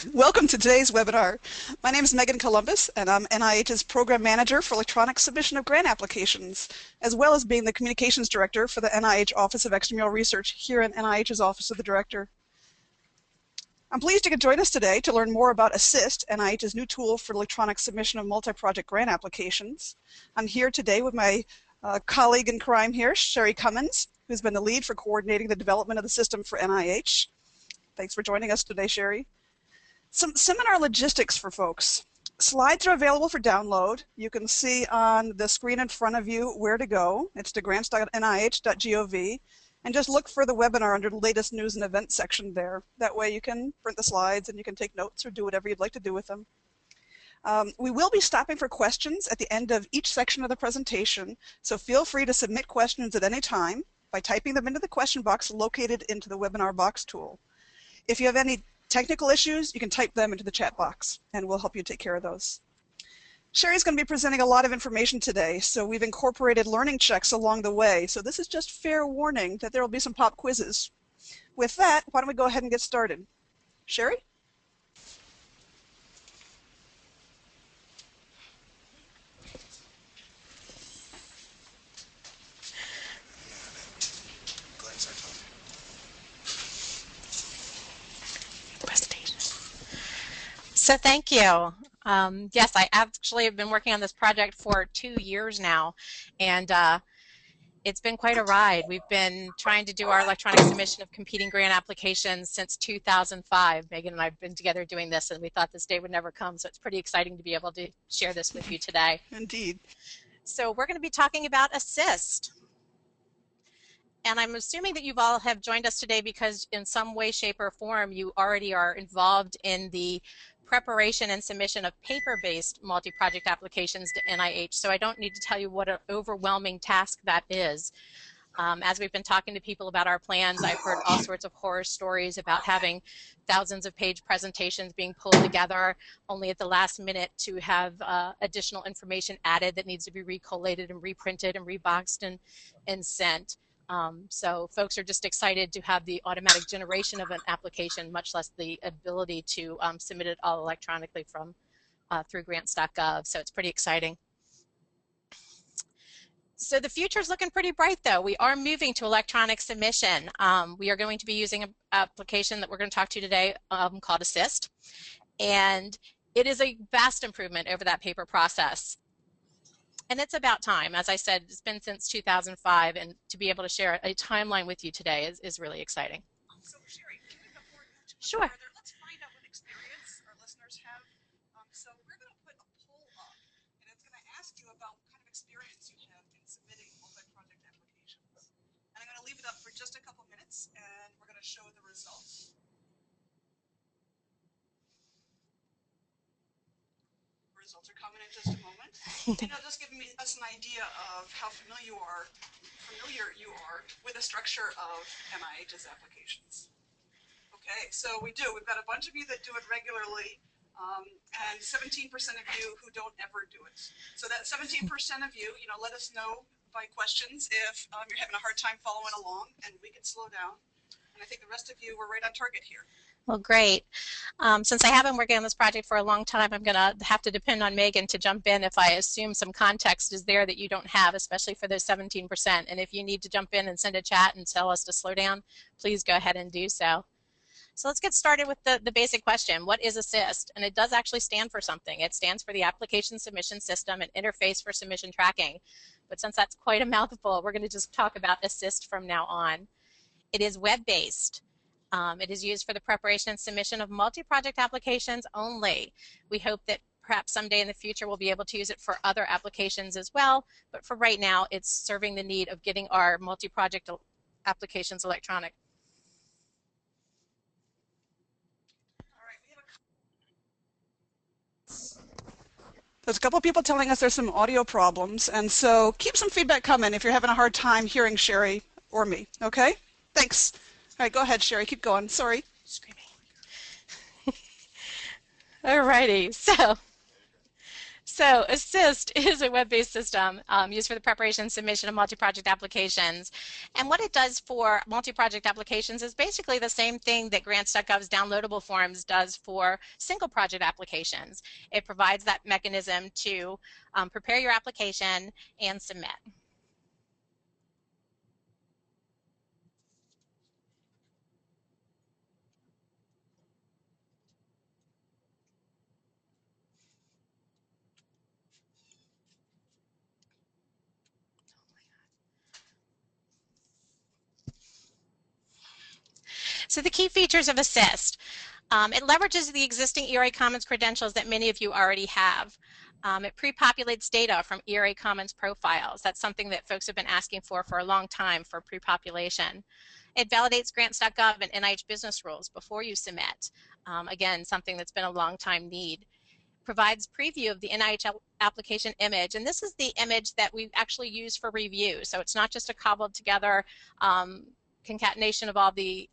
Welcome to today's webinar. My name is Megan Columbus, and I'm NIH's Program Manager for Electronic Submission of Grant Applications, as well as being the Communications Director for the NIH Office of Extramural Research here in NIH's Office of the Director. I'm pleased you could join us today to learn more about Assist, NIH's new tool for electronic submission of multi-project grant applications. I'm here today with my colleague in crime here, Sherry Cummins, who's been the lead for coordinating the development of the system for NIH. Thanks for joining us today, Sherry. Some seminar logistics for folks. Slides are available for download. You can see on the screen in front of you where to go. It's to grants.nih.gov, and just look for the webinar under the latest news and events section there. That way you can print the slides and you can take notes or do whatever you'd like to do with them. We will be stopping for questions at the end of each section of the presentation, so feel free to submit questions at any time by typing them into the question box located into the webinar box tool. If you have any technical issues, you can type them into the chat box, and we'll help you take care of those. Sherry's going to be presenting a lot of information today, so we've incorporated learning checks along the way. So this is just fair warning that there will be some pop quizzes. With that, why don't we go ahead and get started? Sherry? So thank you. Yes, I actually have been working on this project for 2 years now, and it's been quite a ride. We've been trying to do our electronic submission of competing grant applications since 2005. Megan and I have been together doing this, and we thought this day would never come, so it's pretty exciting to be able to share this with you today. Indeed. So we're going to be talking about Assist. And I'm assuming that you all have joined us today because in some way, shape, or form you already are involved in the preparation and submission of paper-based multi-project applications to NIH, so I don't need to tell you what an overwhelming task that is. As we've been talking to people about our plans, I've heard all sorts of horror stories about having thousands of page presentations being pulled together only at the last minute to have additional information added that needs to be recollated and reprinted and reboxed and sent. So folks are just excited to have the automatic generation of an application, much less the ability to submit it all electronically from through grants.gov. So it's pretty exciting. So the future is looking pretty bright, though. We are moving to electronic submission. We are going to be using an application that we're going to talk to today called Assist. And it is a vast improvement over that paper process. And it's about time. As I said, it's been since 2005, and to be able to share a timeline with you today is really exciting. So, Sherry, can we go forward too much Sure. further? Let's find out what experience our listeners have. So we're going to put a poll up, and it's going to ask you about what kind of experience you have in submitting multi-project applications. And I'm going to leave it up for just a couple minutes, and we're going to show the results. Results are coming in just a moment. And it'll just give us an idea of how familiar you are with the structure of NIH's applications. Okay, so we've got a bunch of you that do it regularly, and 17% of you who don't ever do it. So that 17% of you, let us know by questions if you're having a hard time following along, and we can slow down. And I think the rest of you were right on target here. Well, great. Since I have been working on this project for a long time, I'm going to have to depend on Megan to jump in if I assume some context is there that you don't have, especially for those 17%. And if you need to jump in and send a chat and tell us to slow down, please go ahead and do so. So let's get started with the basic question. What is Assist? And it does actually stand for something. It stands for the Application Submission System and Interface for Submission Tracking. But since that's quite a mouthful, we're going to just talk about Assist from now on. It is web-based. It is used for the preparation and submission of multi-project applications only. We hope that perhaps someday in the future we'll be able to use it for other applications as well, but for right now it's serving the need of getting our multi-project applications electronic. There's a couple of people telling us there's some audio problems, and so keep some feedback coming if you're having a hard time hearing Sherry or me, okay? Thanks. All right, go ahead, Sherry. Keep going. Sorry. Screaming. Alrighty, so So Assist is a web-based system used for the preparation and submission of multi-project applications. And what it does for multi-project applications is basically the same thing that Grants.gov's downloadable forms does for single project applications. It provides that mechanism to prepare your application and submit. So the key features of Assist. It leverages the existing ERA Commons credentials that many of you already have. It pre-populates data from ERA Commons profiles. That's something that folks have been asking for a long time for pre-population. It validates grants.gov and NIH business rules before you submit. Again, something that's been a long time need. Provides preview of the NIH application image, and this is the image that we actually use for review. So it's not just a cobbled together concatenation of all the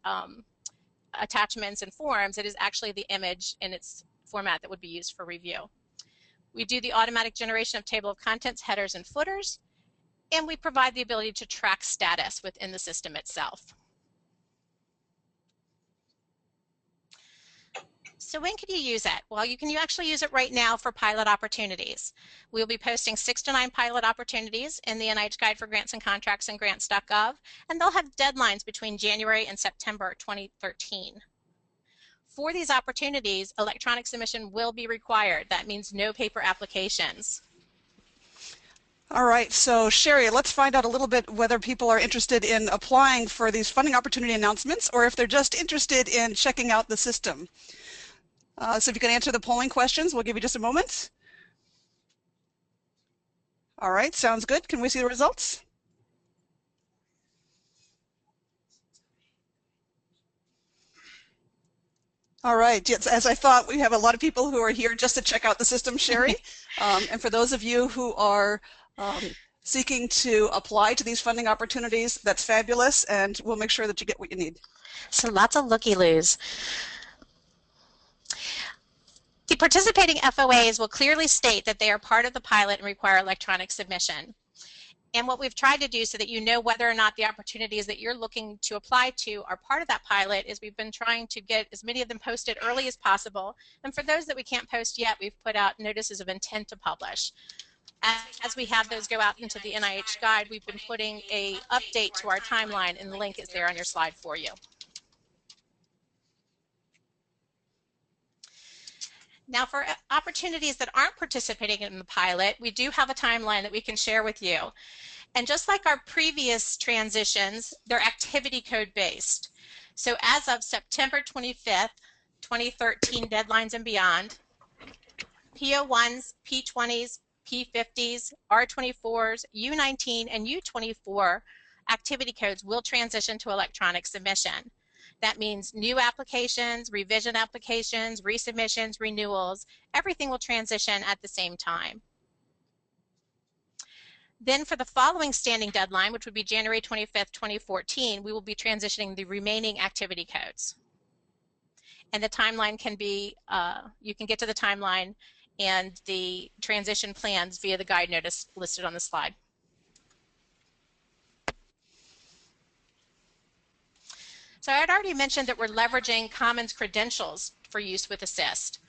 attachments and forms. It is actually the image in its format that would be used for review. We do the automatic generation of table of contents, headers, and footers, and we provide the ability to track status within the system itself. So when can you use it? Well, you can actually use it right now for pilot opportunities. We'll be posting 6 to 9 pilot opportunities in the NIH Guide for Grants and Contracts and grants.gov, and they'll have deadlines between January and September 2013. For these opportunities, electronic submission will be required. That means no paper applications. All right, so Sherry, let's find out a little bit whether people are interested in applying for these funding opportunity announcements or if they're just interested in checking out the system. So if you can answer the polling questions, we'll give you just a moment. All right, sounds good. Can we see the results? All right, yes, as I thought, we have a lot of people who are here just to check out the system, Sherry. And for those of you who are seeking to apply to these funding opportunities, that's fabulous, and we'll make sure that you get what you need. So lots of looky-loos. The participating FOAs will clearly state that they are part of the pilot and require electronic submission. And what we've tried to do so that you know whether or not the opportunities that you're looking to apply to are part of that pilot is we've been trying to get as many of them posted early as possible. And for those that we can't post yet, we've put out notices of intent to publish. As we have those go out into the NIH Guide, we've been putting an update to our timeline, and the link is there on your slide for you. Now for opportunities that aren't participating in the pilot, we do have a timeline that we can share with you. And just like our previous transitions, they're activity code based. So as of September 25th, 2013 deadlines and beyond, P01s, P20s, P50s, R24s, U19, and U24 activity codes will transition to electronic submission. That means new applications, revision applications, resubmissions, renewals, everything will transition at the same time. Then for the following standing deadline, which would be January 25th, 2014, we will be transitioning the remaining activity codes. And the timeline can be, you can get to the timeline and the transition plans via the guide notice listed on the slide. So I had already mentioned that we're leveraging Commons credentials for use with Assist.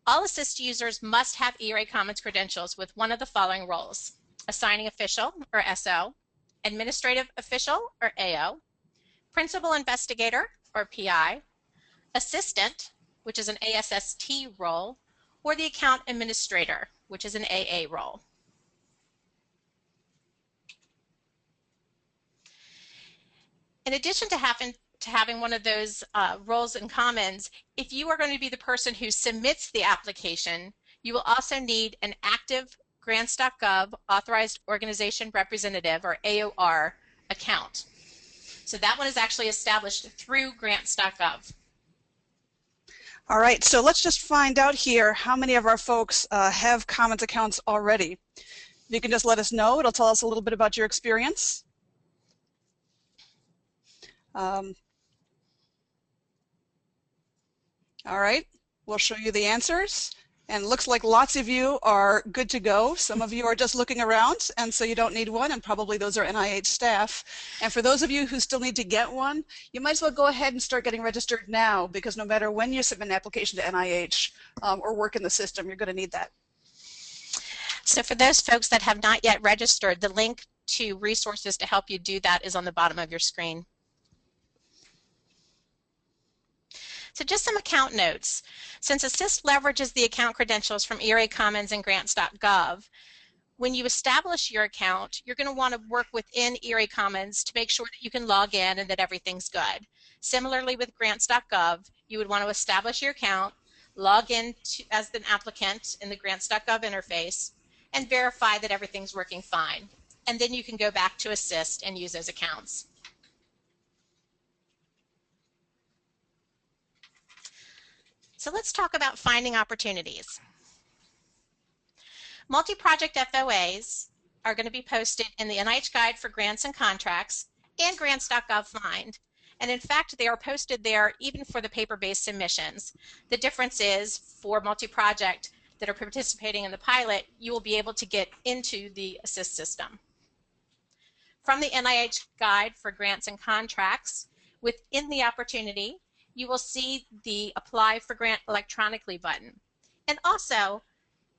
All Assist users must have ERA Commons credentials with one of the following roles: assigning official, or SO, administrative official, or AO, principal investigator, or PI, assistant, which is an ASST role, or the account administrator, which is an AA role. In addition to having one of those roles in Commons, if you are going to be the person who submits the application, you will also need an active grants.gov authorized organization representative, or AOR, account. So that one is actually established through grants.gov. All right, so let's just find out here how many of our folks have Commons accounts already. If you can just let us know, it'll tell us a little bit about your experience. All right, we'll show you the answers. And it looks like lots of you are good to go. Some of you are just looking around, and so you don't need one, and probably those are NIH staff. And for those of you who still need to get one, you might as well go ahead and start getting registered now, because no matter when you submit an application to NIH or work in the system, you're going to need that. So for those folks that have not yet registered, the link to resources to help you do that is on the bottom of your screen. So just some account notes. Since Assist leverages the account credentials from ERA Commons and grants.gov, when you establish your account, you're going to want to work within ERA Commons to make sure that you can log in and that everything's good. Similarly with grants.gov, you would want to establish your account, log in as an applicant in the grants.gov interface, and verify that everything's working fine. And then you can go back to Assist and use those accounts. So let's talk about finding opportunities. Multi-project FOAs are going to be posted in the NIH Guide for Grants and Contracts and grants.gov Find. And in fact, they are posted there even for the paper-based submissions. The difference is for multi-project that are participating in the pilot, you will be able to get into the Assist system. From the NIH Guide for Grants and Contracts, within the opportunity, you will see the Apply for Grant Electronically button. And also,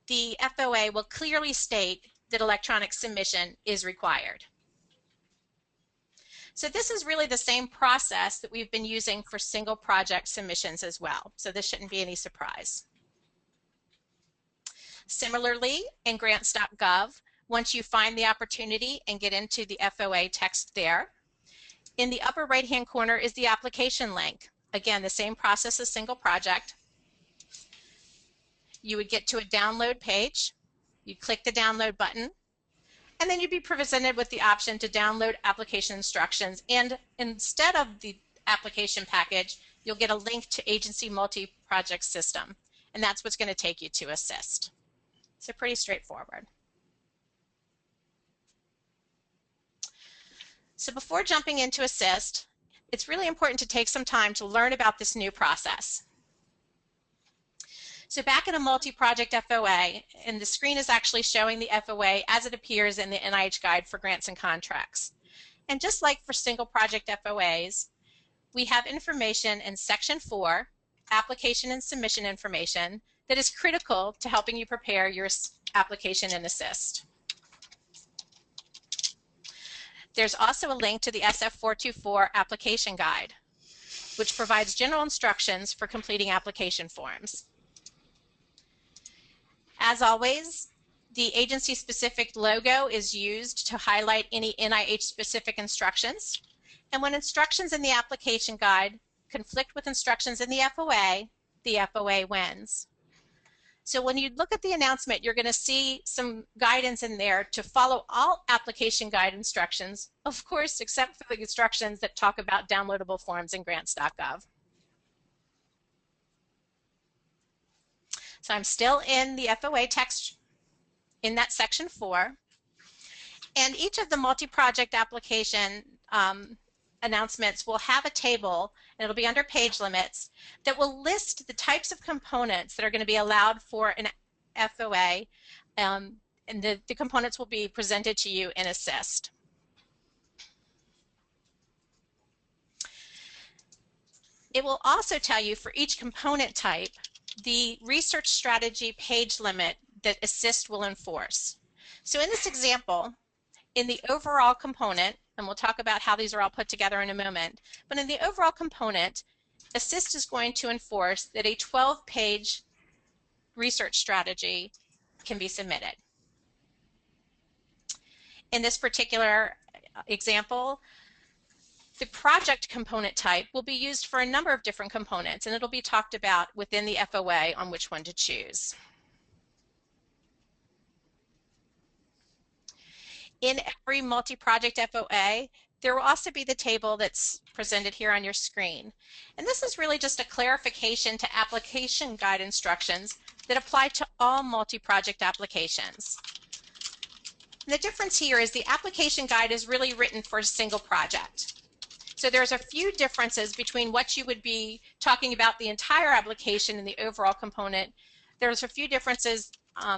the FOA will clearly state that electronic submission is required. So this is really the same process that we've been using for single project submissions as well. So this shouldn't be any surprise. Similarly, in grants.gov, once you find the opportunity and get into the FOA text there, in the upper right-hand corner is the application link. Again, the same process as single project. You would get to a download page. You'd click the download button, and then you'd be presented with the option to download application instructions. And instead of the application package, you'll get a link to Agency Multi-Project System, and that's what's going to take you to Assist. So pretty straightforward. So before jumping into Assist, it's really important to take some time to learn about this new process. So back in a multi-project FOA, and the screen is actually showing the FOA as it appears in the NIH Guide for Grants and Contracts. And just like for single project FOAs, we have information in Section 4, Application and Submission Information, that is critical to helping you prepare your application in Assist. There's also a link to the SF424 Application Guide, which provides general instructions for completing application forms. As always, the agency-specific logo is used to highlight any NIH-specific instructions. And when instructions in the application guide conflict with instructions in the FOA wins. So when you look at the announcement, you're going to see some guidance in there to follow all application guide instructions, of course, except for the instructions that talk about downloadable forms in grants.gov. So I'm still in the FOA text in that Section 4. And each of the multi-project application announcements will have a table, and it'll be under page limits, that will list the types of components that are going to be allowed for an FOA, and the components will be presented to you in Assist. It will also tell you for each component type the research strategy page limit that Assist will enforce. So in this example, in the overall component, and we'll talk about how these are all put together in a moment, but in the overall component, Assist is going to enforce that a 12-page research strategy can be submitted. In this particular example, the project component type will be used for a number of different components, and it'll be talked about within the FOA on which one to choose. In every multi-project FOA, there will also be the table that's presented here on your screen. And this is really just a clarification to application guide instructions that apply to all multi-project applications. And the difference here is the application guide is really written for a single project. So there's a few differences between what you would be talking about the entire application and the overall component there's a few differences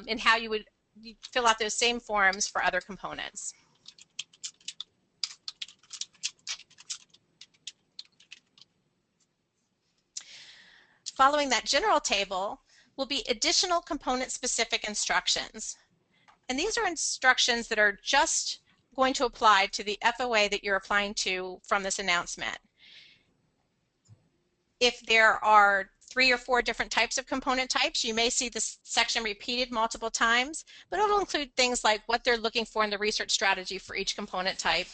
in how you would fill out those same forms for other components. Following that general table will be additional component-specific instructions. And these are instructions that are just going to apply to the FOA that you're applying to from this announcement. If there are 3 or 4 different types of component types, you may see this section repeated multiple times, but it'll include things like what they're looking for in the research strategy for each component type,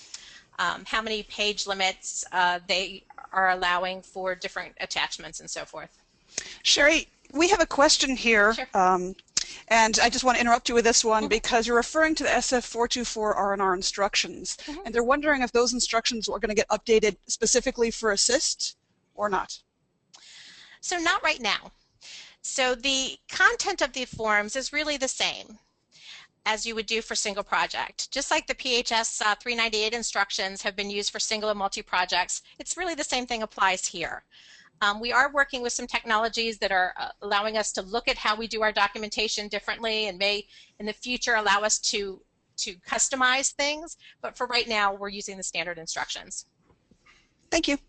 how many page limits they are allowing for different attachments, and so forth. Sherry, we have a question here. Sure. And I just want to interrupt you with this one because you're referring to the SF424 R&R instructions, and they're wondering if those instructions are going to get updated specifically for ASSIST or not. So not right now. So the content of the forms is really the same as you would do for single project. Just like the PHS 398 instructions have been used for single and multi-projects, it's really the same thing applies here. We are working with some technologies that are allowing us to look at how we do our documentation differently and may in the future allow us to customize things, but for right now we're using the standard instructions. Thank you.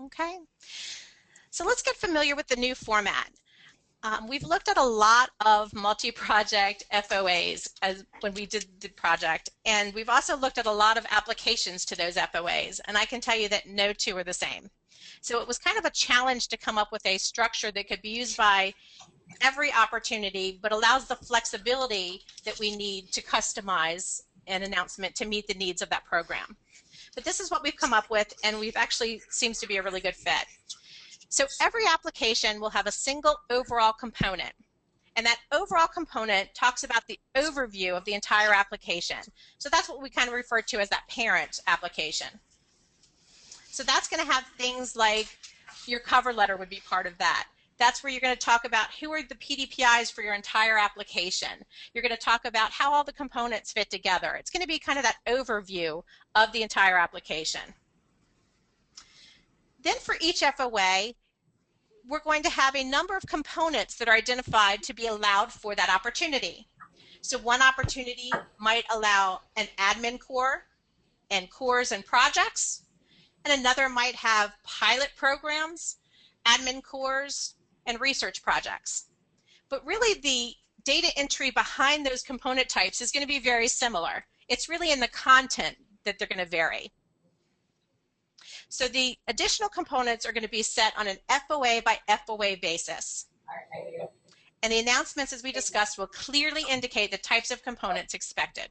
Okay, so let's get familiar with the new format. We've looked at a lot of multi-project FOAs when we did the project, and we've also looked at a lot of applications to those FOAs, and I can tell you that no two are the same. So it was kind of a challenge to come up with a structure that could be used by every opportunity, but allows the flexibility that we need to customize an announcement to meet the needs of that program. But this is what we've come up with, and we've actually seems to be a really good fit. So every application will have a single overall component, and that overall component talks about the overview of the entire application. So that's what we kind of refer to as that parent application. So that's going to have things like your cover letter would be part of that. That's where you're going to talk about who are the PDPIs for your entire application. You're going to talk about how all the components fit together. It's going to be kind of that overview of the entire application. Then for each FOA, we're going to have a number of components that are identified to be allowed for that opportunity. So one opportunity might allow an admin core and cores and projects, and another might have pilot programs, admin cores, and research projects. But really the data entry behind those component types is going to be very similar. It's really in the content that they're going to vary. So the additional components are going to be set on an FOA by FOA basis. And the announcements, as we discussed, will clearly indicate the types of components expected.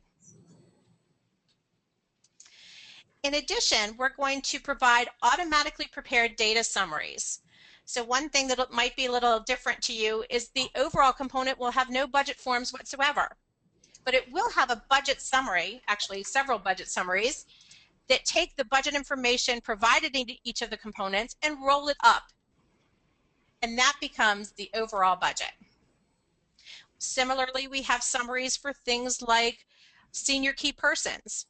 In addition, we're going to provide automatically prepared data summaries. So one thing that might be a little different to you is the overall component will have no budget forms whatsoever. But it will have a budget summary, actually several budget summaries, that take the budget information provided in each of the components and roll it up. And that becomes the overall budget. Similarly, we have summaries for things like senior key persons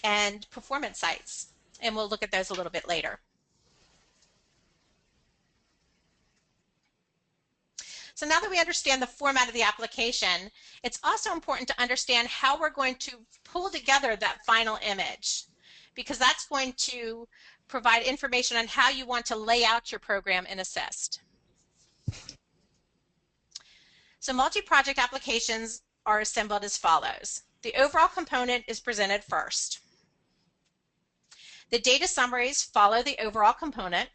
and performance sites. And we'll look at those a little bit later. So now that we understand the format of the application, it's also important to understand how we're going to pull together that final image, because that's going to provide information on how you want to lay out your program in ASSIST. So multi-project applications are assembled as follows. The overall component is presented first. The data summaries follow the overall component.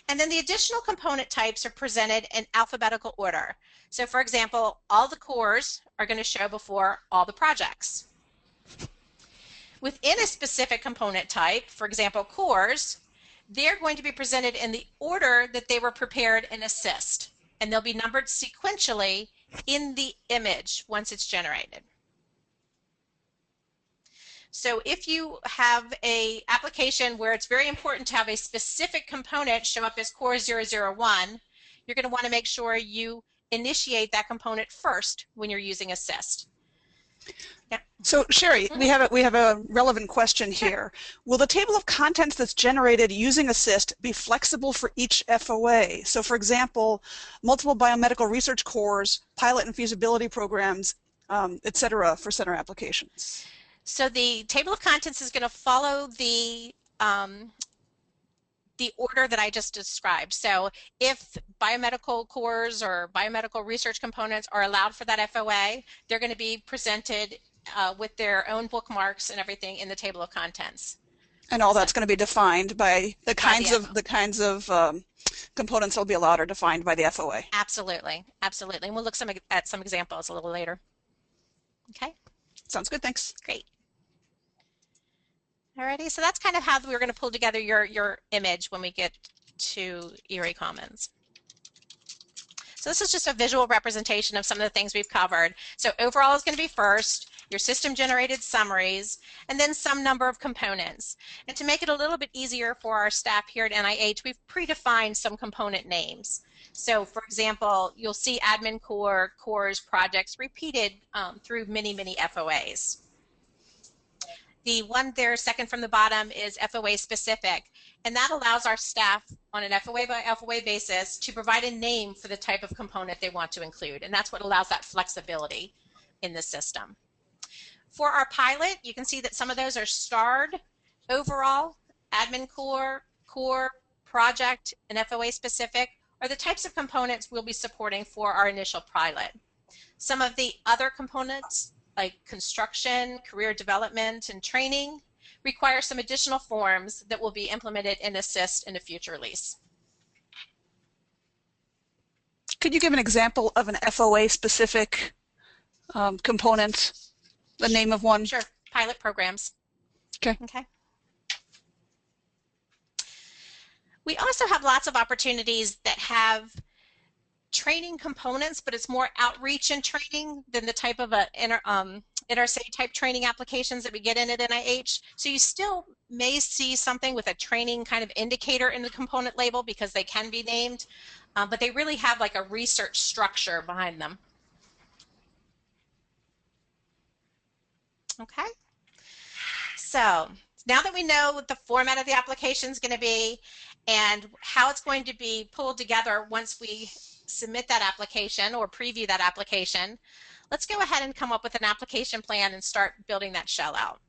And then the additional component types are presented in alphabetical order. So for example, all the cores are going to show before all the projects. Within a specific component type, for example, cores, they're going to be presented in the order that they were prepared in ASSIST, and they'll be numbered sequentially in the image once it's generated. So if you have an application where it's very important to have a specific component show up as core 001, you're going to want to make sure you initiate that component first when you're using ASSIST. Yeah. So Sherry, we have a relevant question Sure. here. Will the table of contents that's generated using Assist be flexible for each FOA? So for example, multiple biomedical research cores, pilot and feasibility programs, et cetera, for center applications. So the table of contents is going to follow the order that I just described. So if biomedical cores or biomedical research components are allowed for that FOA, they're going to be presented with their own bookmarks and everything in the table of contents. And all So that's going to be defined by the by the kinds of components that will be allowed are defined by the FOA. Absolutely, absolutely. And we'll look at some examples a little later. Okay, Sounds good, thanks. great. Alrighty, so that's kind of how we're going to pull together your image when we get to E-Ray Commons. So this is just a visual representation of some of the things we've covered. So overall is going to be first, your system generated summaries, and then some number of components. And to make it a little bit easier for our staff here at NIH, we've predefined some component names. So for example, you'll see admin core, cores, projects repeated through many, many FOAs. The one there, second from the bottom, is FOA specific, and that allows our staff on an FOA by FOA basis to provide a name for the type of component they want to include, and that's what allows that flexibility in the system. For our pilot, you can see that some of those are starred, overall, admin core, core, project, and FOA specific are the types of components we'll be supporting for our initial pilot. Some of the other components, like construction, career development, and training, require some additional forms that will be implemented in Assist in a future release. Could you give an example of an FOA specific component, the name of one? Sure, pilot programs. Okay. Okay. We also have lots of opportunities that have training components, but it's more outreach and training than the type of InterSay type training applications that we get in at NIH. So you still may see something with a training kind of indicator in the component label because they can be named, but they really have like a research structure behind them. Okay. So now that we know what the format of the application is going to be and how it's going to be pulled together once we submit that application or preview that application, let's go ahead and come up with an application plan and start building that shell out.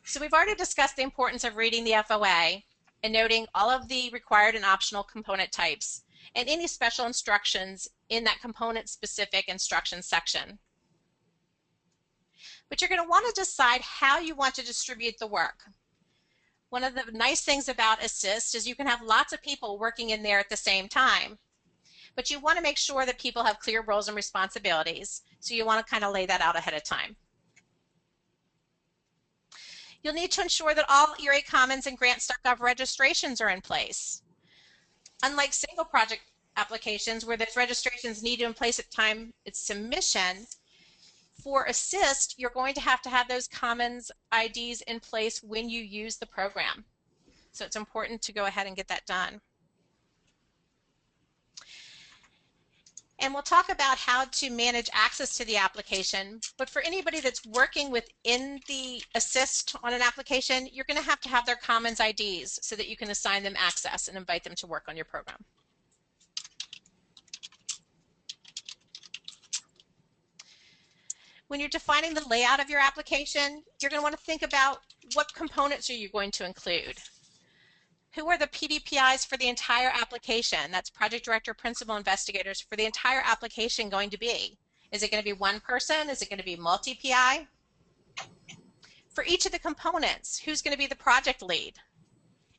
So we've already discussed the importance of reading the FOA and noting all of the required and optional component types and any special instructions in that component specific instruction section. But you're going to want to decide how you want to distribute the work. One of the nice things about Assist is you can have lots of people working in there at the same time, but you want to make sure that people have clear roles and responsibilities, so you want to kind of lay that out ahead of time. You'll need to ensure that all E-Ray Commons and Grants.gov registrations are in place. Unlike single project applications where those registrations need to in place at time its submission, for Assist, you're going to have those Commons IDs in place when you use the program. So it's important to go ahead and get that done. And we'll talk about how to manage access to the application, but for anybody that's working within the Assist on an application, you're going to have their Commons IDs so that you can assign them access and invite them to work on your program. When you're defining the layout of your application, you're going to want to think about what components are you going to include. Who are the PDPIs for the entire application? That's project director, principal investigators for the entire application going to be. Is it going to be one person? Is it going to be multi-PI? For each of the components, who's going to be the project lead?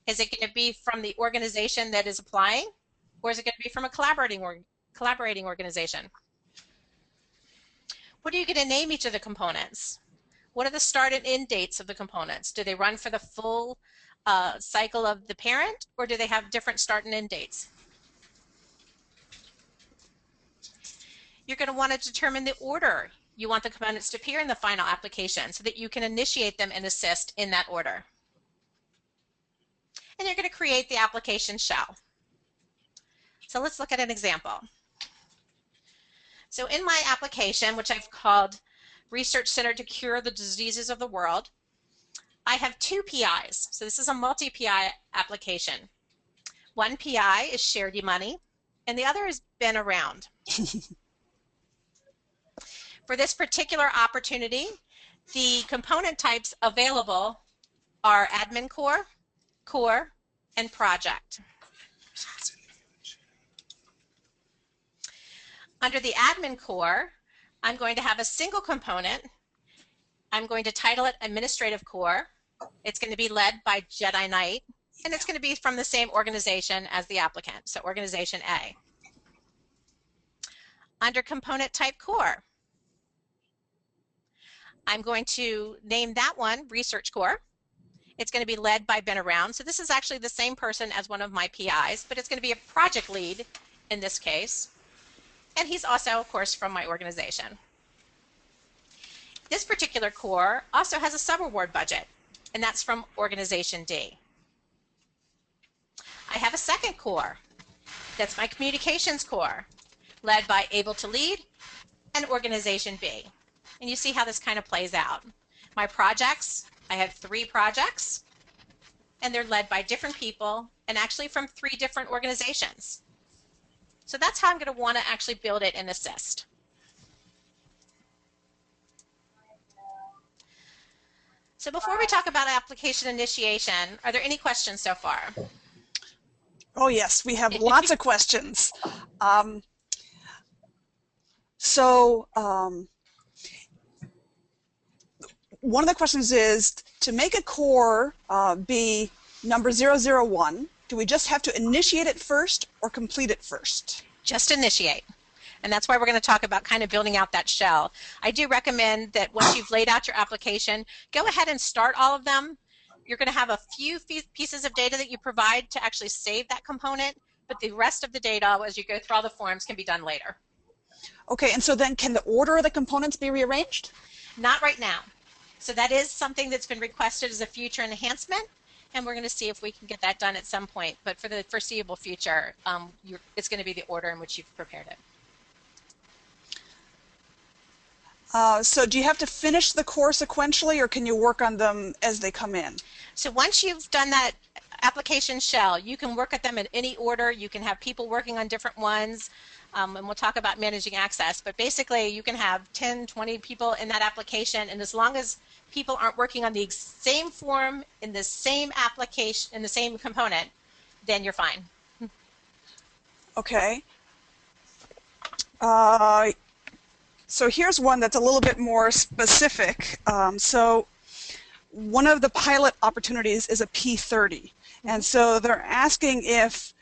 Is it going to be from the organization that is applying? Or is it going to be from a collaborating organization? What are you going to name each of the components? What are the start and end dates of the components? Do they run for the full cycle of the parent, or do they have different start and end dates? You're going to want to determine the order you want the components to appear in the final application so that you can initiate them and assist in that order. And you're going to create the application shell. So let's look at an example. So in my application, which I've called Research Center to Cure the Diseases of the World, I have two PIs. So this is a multi-PI application. One PI is Shared Money, and the other has been around. For this particular opportunity, the component types available are Admin Core, Core, and Project. Under the Admin Core, I'm going to have a single component. I'm going to title it Administrative Core. It's going to be led by Jedi Knight, and it's going to be from the same organization as the applicant, so Organization A. Under Component Type Core, I'm going to name that one Research Core. It's going to be led by Been Around, so this is actually the same person as one of my PIs, but it's going to be a project lead in this case, and he's also, of course, from my organization. This particular core also has a sub-award budget, and that's from Organization D. I have a second core. That's my communications core, led by Able to Lead and Organization B. And you see how this kind of plays out. My projects, I have 3 projects, and they're led by different people and actually from 3 different organizations. So that's how I'm going to want to actually build it in Assist. So before we talk about application initiation, are there any questions so far? Oh yes, we have lots of questions. One of the questions is, to make a core be number 001, do we just have to initiate it first or complete it first? Just initiate. And that's why we're going to talk about kind of building out that shell. I do recommend that once you've laid out your application, go ahead and start all of them. You're going to have a few pieces of data that you provide to actually save that component, but the rest of the data, as you go through all the forms, can be done later. Okay, and so then can the order of the components be rearranged? Not right now. So that is something that's been requested as a future enhancement, and we're going to see if we can get that done at some point. But for the foreseeable future, it's going to be the order in which you've prepared it. So do you have to finish the core sequentially, or can you work on them as they come in? So once you've done that application shell, you can work at them in any order. You can have people working on different ones, and we'll talk about managing access. But basically, you can have 10, 20 people in that application, and as long as people aren't working on the same form in the same application, in the same component, then you're fine. Okay. So here's one that's a little bit more specific. So one of the pilot opportunities is a P30. And so they're asking if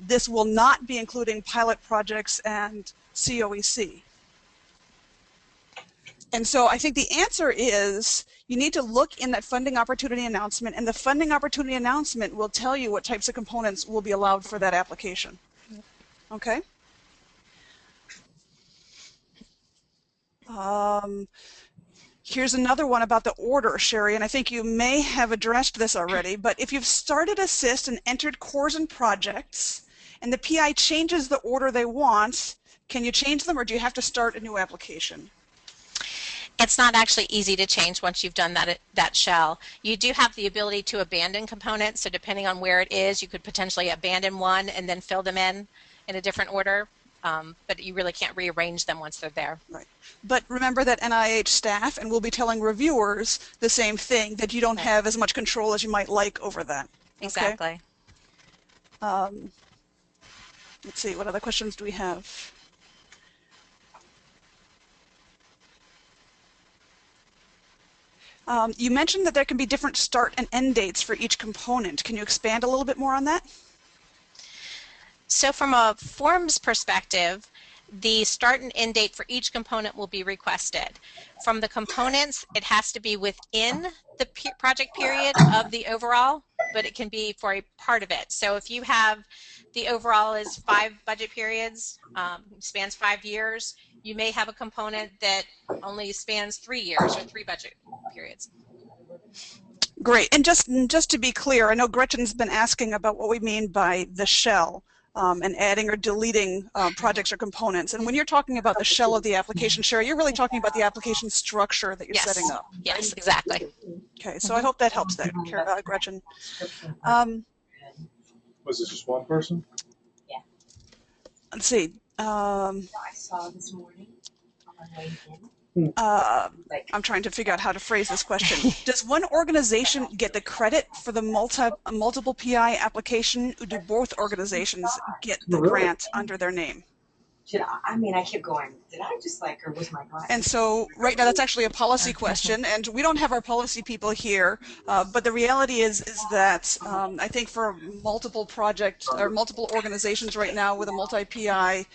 this will not be including pilot projects and COEC. And so I think the answer is you need to look in that funding opportunity announcement, and the funding opportunity announcement will tell you what types of components will be allowed for that application. Okay? Here's another one about the order, Sherry, and I think you may have addressed this already, but if you've started Assist and entered cores and projects, and the PI changes the order they want, can you change them, or do you have to start a new application? It's not actually easy to change once you've done that shell. You do have the ability to abandon components, so depending on where it is, you could potentially abandon one and then fill them in a different order. But you really can't rearrange them once they're there. Right. But remember that NIH staff, and we'll be telling reviewers the same thing, that you don't have as much control as you might like over that. Exactly. Okay? Let's see, what other questions do we have? You mentioned that there can be different start and end dates for each component. Can you expand a little bit more on that? So from a forms perspective, the start and end date for each component will be requested. From the components, it has to be within the project period of the overall, but it can be for a part of it. So if you have the overall is 5 budget periods, spans 5 years, you may have a component that only spans 3 years or 3 budget periods. Great. And just to be clear, I know Gretchen's been asking about what we mean by the shell. and adding or deleting projects or components. And when you're talking about the shell of the application, Sherry, you're really talking about the application structure that you're setting up. Yes, Right? exactly. Okay, so I hope that helps that, Gretchen. Was it just one person? Yeah. Let's see. I saw this morning on my way in. I'm trying to figure out how to phrase this question. Does one organization get the credit for the multiple PI application, or do both organizations get the grant under their name? I mean, I kept going, did I just or was my glass? And so right now that's actually a policy question, and we don't have our policy people here, but the reality is that I think for multiple projects or multiple organizations right now with a multi-PI,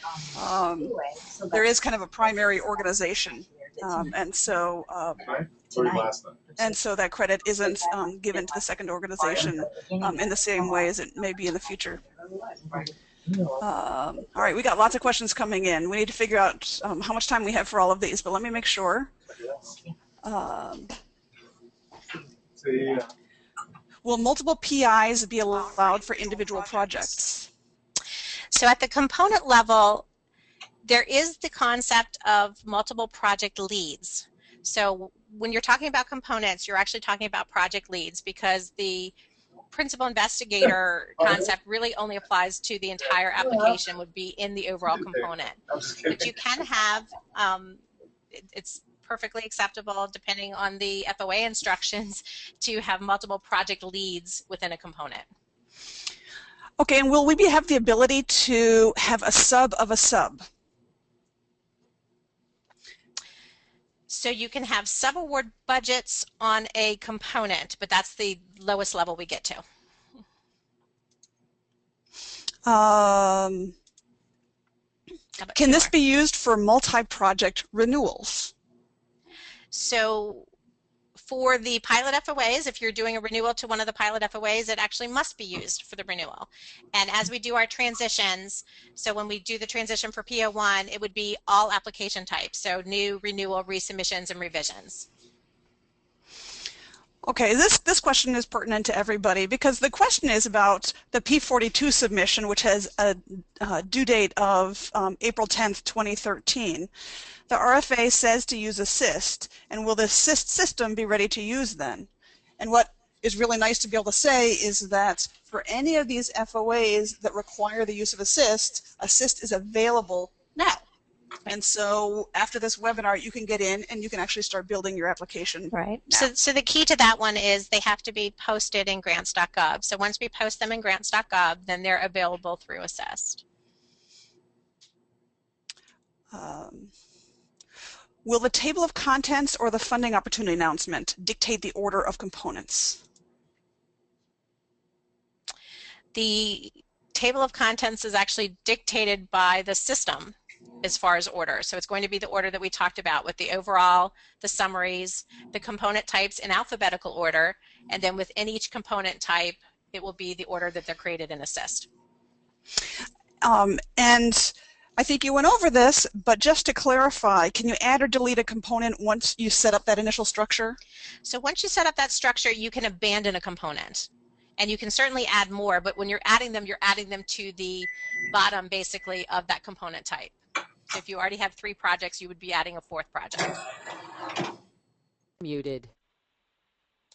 there is kind of a primary organization, and so that credit isn't given to the second organization in the same way as it may be in the future. All right, we got lots of questions coming in. We need to figure out how much time we have for all of these, but let me make sure. Will multiple PIs be allowed for individual projects? So at the component level, there is the concept of multiple project leads. So when you're talking about components, you're actually talking about project leads, because the principal investigator concept really only applies to the entire application, would be in the overall component. But you can have, it's perfectly acceptable, depending on the FOA instructions, to have multiple project leads within a component. Okay, and will we have the ability to have a sub of a sub? So you can have sub-award budgets on a component, but that's the lowest level we get to. Can this be used for multi-project renewals? So for the pilot FOAs, if you're doing a renewal to one of the pilot FOAs, it actually must be used for the renewal. And as we do our transitions, so when we do the transition for PO1, it would be all application types, so new, renewal, resubmissions, and revisions. Okay, this question is pertinent to everybody, because the question is about the P42 submission, which has a due date of April 10th, 2013. The RFA says to use Assist, and will the Assist system be ready to use then? And what is really nice to be able to say is that for any of these FOAs that require the use of Assist, Assist is available now. And so after this webinar, you can get in and you can actually start building your application. Right. So the key to that one is they have to be posted in grants.gov. So once we post them in grants.gov, then they're available through Assist. Will the table of contents or the funding opportunity announcement dictate the order of components? The table of contents is actually dictated by the system as far as order. So it's going to be the order that we talked about, with the overall, the summaries, the component types in alphabetical order, and then within each component type, it will be the order that they're created in Assist. And I think you went over this, but just to clarify, can you add or delete a component once you set up that initial structure? So once you set up that structure, you can abandon a component. And you can certainly add more, but when you're adding them to the bottom, basically, of that component type. So if you already have 3 projects, you would be adding a 4th project. Muted.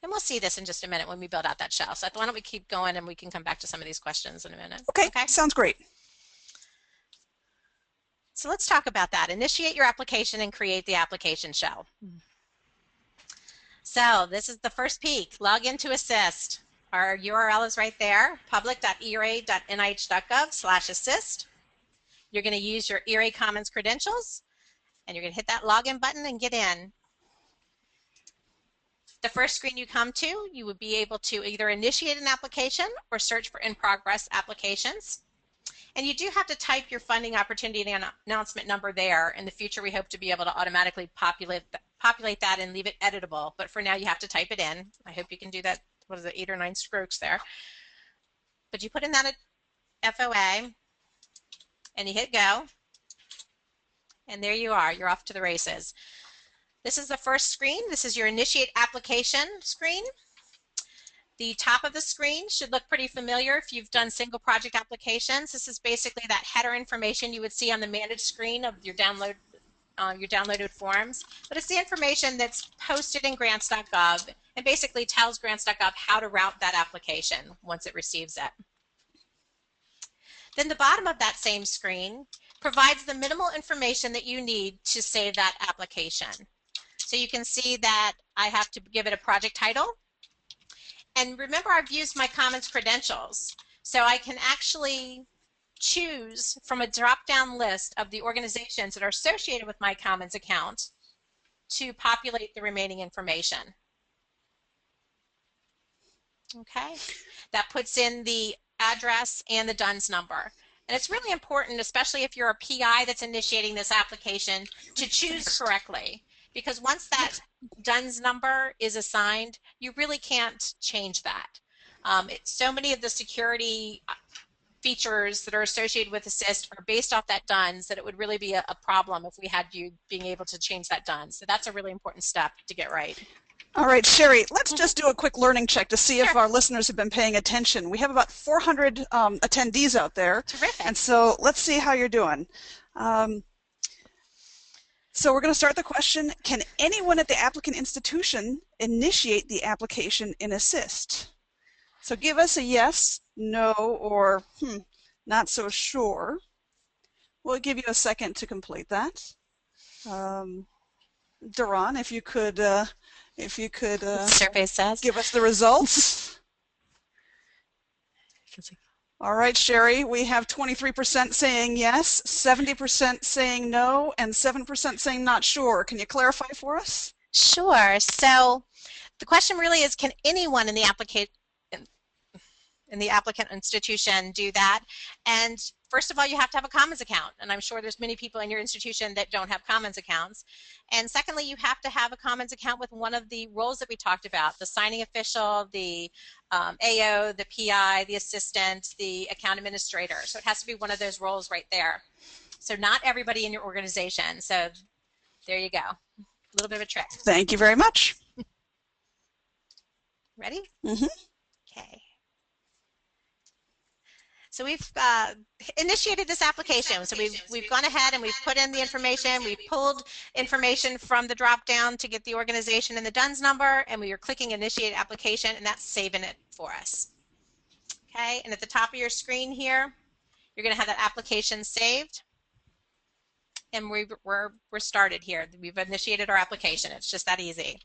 And we'll see this in just a minute when we build out that shell. So why don't we keep going and we can come back to some of these questions in a minute. Okay, sounds great. So let's talk about that. Initiate your application and create the application shell. So this is the first peek. Log into Assist. Our URL is right there, public.era.nih.gov/assist. You're going to use your ERA Commons credentials, and you're going to hit that login button and get in. The first screen you come to, you would be able to either initiate an application or search for in-progress applications. And you do have to type your funding opportunity announcement number there. In the future, we hope to be able to automatically populate that and leave it editable. But for now, you have to type it in. I hope you can do that. What is it, 8 or 9 strokes there? But you put in that FOA, and you hit go, and there you are. You're off to the races. This is the first screen. This is your initiate application screen. The top of the screen should look pretty familiar if you've done single project applications. This is basically that header information you would see on the managed screen of your downloaded forms, but it's the information that's posted in grants.gov and basically tells grants.gov how to route that application once it receives it. Then the bottom of that same screen provides the minimal information that you need to save that application. So you can see that I have to give it a project title. And remember, I've used my Commons credentials. So I can actually choose from a drop-down list of the organizations that are associated with my Commons account to populate the remaining information. Okay, that puts in the address and the DUNS number. And it's really important, especially if you're a PI that's initiating this application, to choose correctly. Because once that DUNS number is assigned, you really can't change that. So many of the security features that are associated with Assist are based off that DUNS that it would really be a problem if we had you being able to change that DUNS. So that's a really important step to get right. All right, Sherry, let's just do a quick learning check to see if our listeners have been paying attention. We have about 400 attendees out there. Terrific. And so let's see how you're doing. So we're going to start the question, can anyone at the applicant institution initiate the application in Assist? So give us a yes, no, or not so sure. We'll give you a second to complete that. Duran, if you could survey says. Give us the results. All right, Sherry, we have 23% saying yes, 70% saying no, and 7% saying not sure. Can you clarify for us? Sure. So the question really is, can anyone in the applicant institution do that? And first of all, you have to have a Commons account, and I'm sure there's many people in your institution that don't have Commons accounts. And secondly, you have to have a Commons account with one of the roles that we talked about, the signing official, the AO, the PI, the assistant, the account administrator. So it has to be one of those roles right there. So not everybody in your organization. So there you go. A little bit of a trick. Thank you very much. Ready? Mm-hmm. Okay. So we've initiated this application. So we've gone ahead and we've put in the information. We've pulled information from the drop-down to get the organization and the DUNS number, and we are clicking Initiate Application, and that's saving it for us. Okay, and at the top of your screen here, you're going to have that application saved, and we're started here. We've initiated our application. It's just that easy.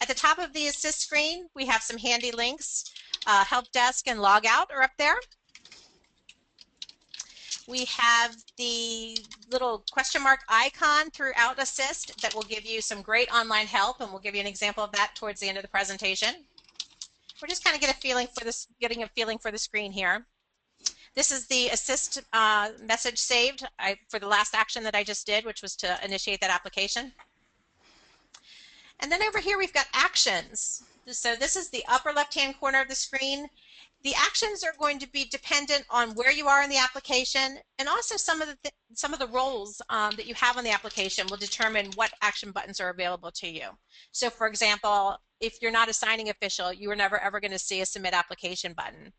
At the top of the Assist screen, we have some handy links. Help Desk and Logout are up there. We have the little question mark icon throughout Assist that will give you some great online help, and we'll give you an example of that towards the end of the presentation. We're just kind of getting a feeling for the screen here. This is the Assist message saved for the last action that I just did, which was to initiate that application. And then over here we've got actions. So this is the upper left-hand corner of the screen. The actions are going to be dependent on where you are in the application, and also some of the roles that you have on the application will determine what action buttons are available to you. So for example, if you're not a signing official, you are never ever going to see a submit application button.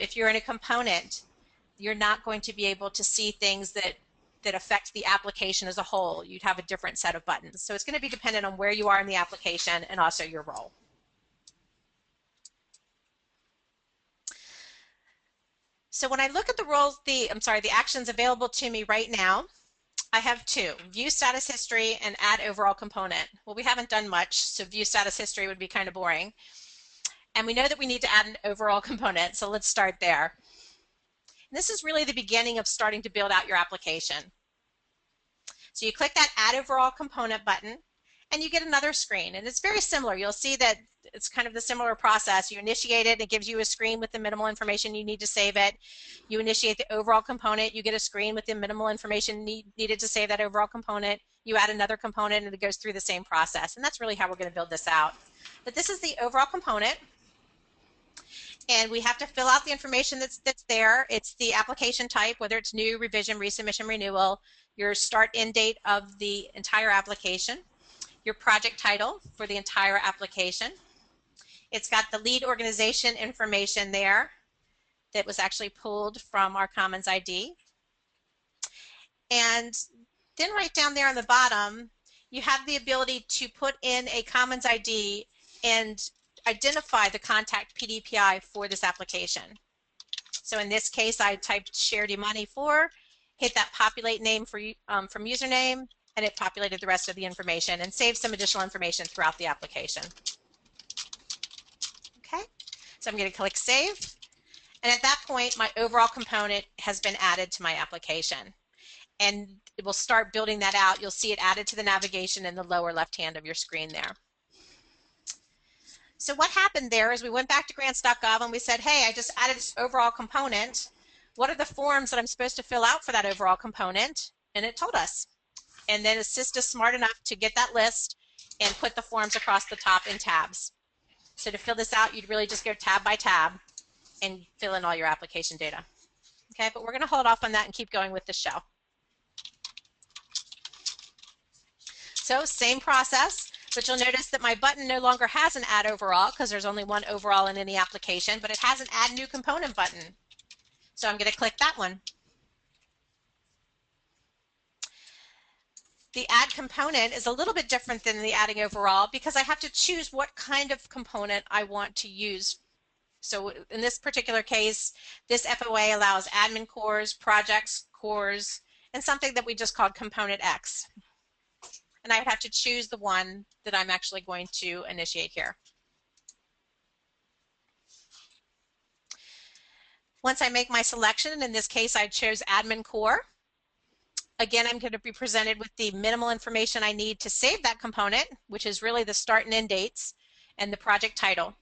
If you're in a component, you're not going to be able to see things that affect the application as a whole. You'd have a different set of buttons. So it's going to be dependent on where you are in the application and also your role. So when I look at the actions available to me right now, I have two: view status history and add overall component. Well, we haven't done much, so view status history would be kind of boring. And we know that we need to add an overall component, so let's start there. And this is really the beginning of starting to build out your application. So you click that add overall component button, and you get another screen, and it's very similar. You'll see that it's kind of the similar process. You initiate it, it gives you a screen with the minimal information you need to save it. You initiate the overall component, you get a screen with the minimal information needed to save that overall component. You add another component, and it goes through the same process, and that's really how we're going to build this out. But this is the overall component, and we have to fill out the information that's there. It's the application type, whether it's new, revision, resubmission, renewal, your start end date of the entire application, your project title for the entire application, It's got the lead organization information there that was actually pulled from our Commons ID. And then right down there on the bottom, you have the ability to put in a Commons ID and identify the contact PDPI for this application. So in this case, I typed sharedimani4, hit that populate name from username, and it populated the rest of the information and saved some additional information throughout the application. Okay, so I'm going to click Save. And at that point, my overall component has been added to my application. And it will start building that out. You'll see it added to the navigation in the lower left hand of your screen there. So what happened there is we went back to grants.gov and we said, hey, I just added this overall component. What are the forms that I'm supposed to fill out for that overall component? And it told us. And then Assist is smart enough to get that list and put the forms across the top in tabs. So to fill this out, you'd really just go tab by tab and fill in all your application data. Okay, but we're going to hold off on that and keep going with the show. So same process, but you'll notice that my button no longer has an add overall because there's only one overall in any application, but it has an add new component button. So I'm going to click that one. The add component is a little bit different than the adding overall because I have to choose what kind of component I want to use. So in this particular case, this FOA allows admin cores, projects, cores, and something that we just called component X. And I would have to choose the one that I'm actually going to initiate here. Once I make my selection, and in this case I chose admin core, again I'm going to be presented with the minimal information I need to save that component, which is really the start and end dates and the project title.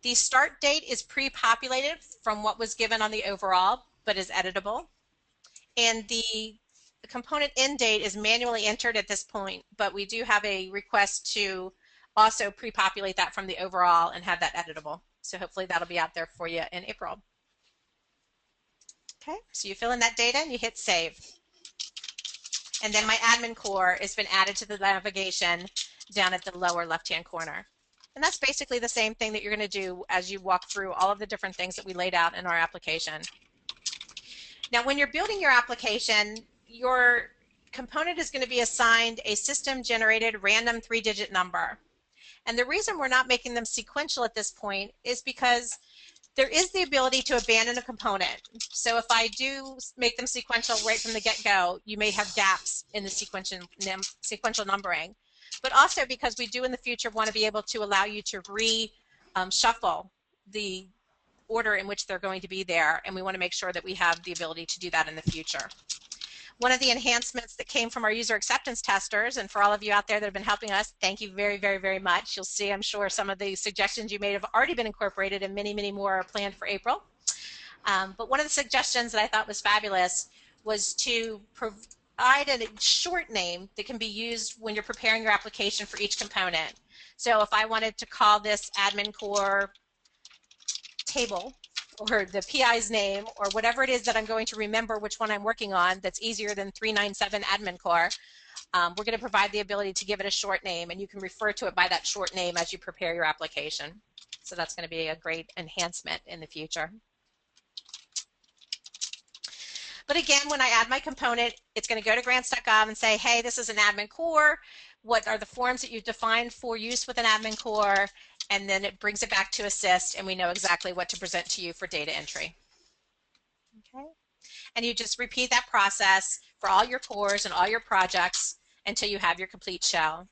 The start date is pre-populated from what was given on the overall, but is editable. And the component end date is manually entered at this point, but we do have a request to also pre-populate that from the overall and have that editable. So hopefully that'll be out there for you in April. Okay, so you fill in that data and you hit save. And then my admin core has been added to the navigation down at the lower left-hand corner. And that's basically the same thing that you're going to do as you walk through all of the different things that we laid out in our application. Now, when you're building your application, your component is going to be assigned a system-generated random 3-digit number. And the reason we're not making them sequential at this point is because there is the ability to abandon a component. So if I do make them sequential right from the get-go, you may have gaps in the sequential numbering. But also because we do in the future want to be able to allow you to shuffle the order in which they're going to be there, and we want to make sure that we have the ability to do that in the future. One of the enhancements that came from our user acceptance testers, and for all of you out there that have been helping us, thank you very, very, very much. You'll see, I'm sure, some of the suggestions you made have already been incorporated, and many, many more are planned for April. But one of the suggestions that I thought was fabulous was to provide a short name that can be used when you're preparing your application for each component. So if I wanted to call this admin core table, or the PI's name, or whatever it is that I'm going to remember which one I'm working on that's easier than 397 admin core, we're going to provide the ability to give it a short name, and you can refer to it by that short name as you prepare your application. So that's going to be a great enhancement in the future. But again, when I add my component, it's going to go to grants.gov and say, hey, this is an admin core. What are the forms that you've defined for use with an admin core? And then it brings it back to Assist, and we know exactly what to present to you for data entry. Okay, and you just repeat that process for all your cores and all your projects until you have your complete shell.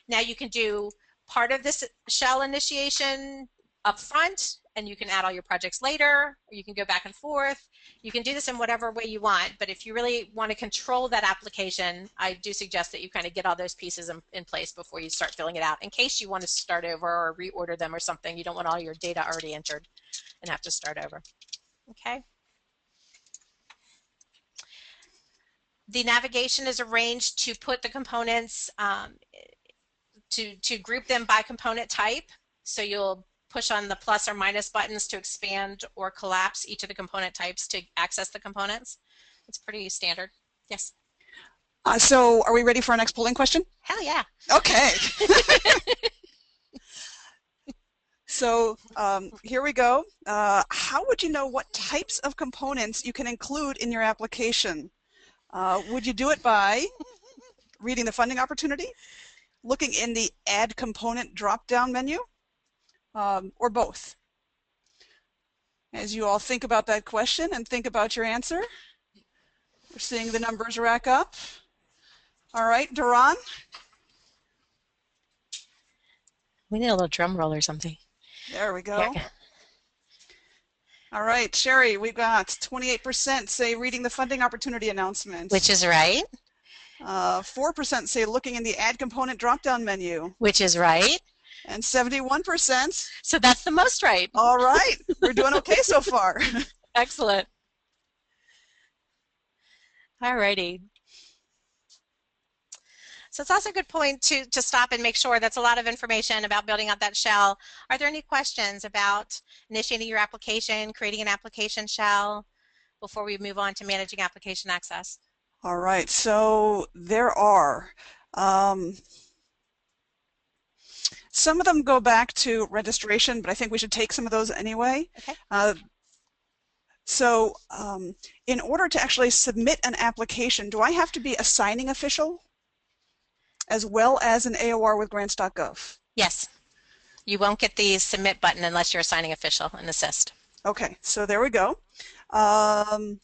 Now you can do part of this shell initiation up front, and you can add all your projects later, or you can go back and forth. You can do this in whatever way you want, but if you really want to control that application, I do suggest that you kind of get all those pieces in place before you start filling it out, in case you want to start over or reorder them or something. You don't want all your data already entered and have to start over. Okay. The navigation is arranged to put the components, to group them by component type. So you'll push on the plus or minus buttons to expand or collapse each of the component types to access the components. It's pretty standard. Yes? So are we ready for our next polling question? Hell yeah. Okay. So here we go. How would you know what types of components you can include in your application? Would you do it by reading the funding opportunity, looking in the Add Component drop-down menu, or both? As you all think about that question and think about your answer, we're seeing the numbers rack up. All right, Duran? We need a little drum roll or something. There we go. All right, Sherry, we've got 28% say reading the funding opportunity announcement. Which is right. 4% say looking in the Add Component drop-down menu. Which is right. And 71%. So that's the most right. All right, we're doing okay so far. Excellent. All righty. So it's also a good point to stop and make sure that's a lot of information about building out that shell. Are there any questions about initiating your application, creating an application shell before we move on to managing application access? All right, so there are. Some of them go back to registration, but I think we should take some of those anyway. Okay. So in order to actually submit an application, do I have to be a signing official as well as an AOR with grants.gov? Yes. You won't get the submit button unless you're a signing official and assist. Okay, so there we go. All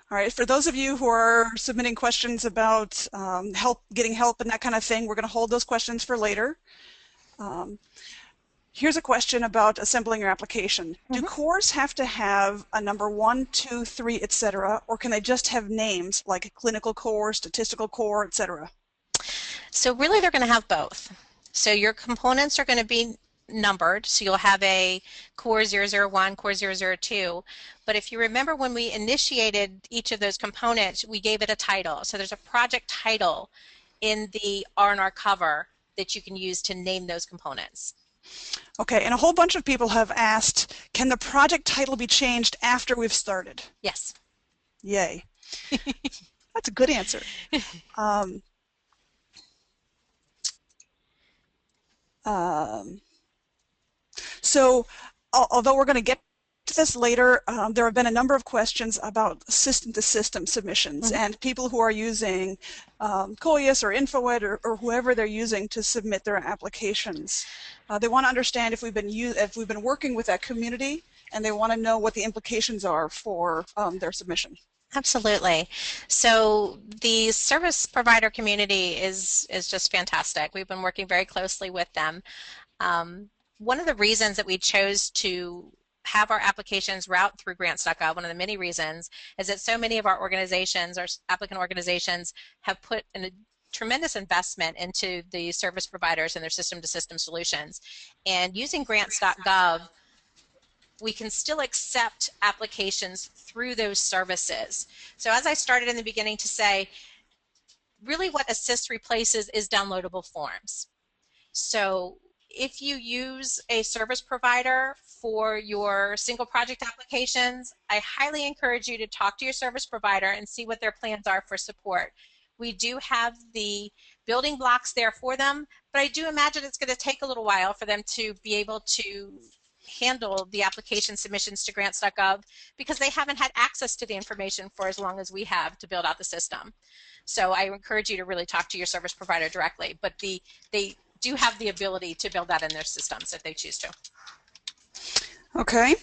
right, for those of you who are submitting questions about getting help and that kind of thing, we're going to hold those questions for later. Here's a question about assembling your application. Do cores have to have a number 1, 2, 3, etc., or can they just have names like clinical core, statistical core, etc.? So really they're going to have both. So your components are going to be numbered, so you'll have a core 001, core 002, but if you remember when we initiated each of those components, we gave it a title. So there's a project title in the R&R cover that you can use to name those components. Okay, and a whole bunch of people have asked, can the project title be changed after we've started? Yes. Yay. That's a good answer. So, although we're going to get to this later, there have been a number of questions about system-to-system submissions and people who are using COIUS or InfoEd or whoever they're using to submit their applications. They want to understand if we've been working with that community, and they want to know what the implications are for their submission. Absolutely. So the service provider community is just fantastic. We've been working very closely with them. One of the reasons that we chose to have our applications route through grants.gov, one of the many reasons, is that so many of our organizations, our applicant organizations, have put in a tremendous investment into the service providers and their system-to-system solutions. And using grants.gov, we can still accept applications through those services. So as I started in the beginning to say, really what Assist replaces is downloadable forms. So if you use a service provider for your single project applications, I highly encourage you to talk to your service provider and see what their plans are for support. We do have the building blocks there for them, but I do imagine it's going to take a little while for them to be able to handle the application submissions to grants.gov because they haven't had access to the information for as long as we have to build out the system. So I encourage you to really talk to your service provider directly, but they do have the ability to build that in their systems if they choose to. Okay.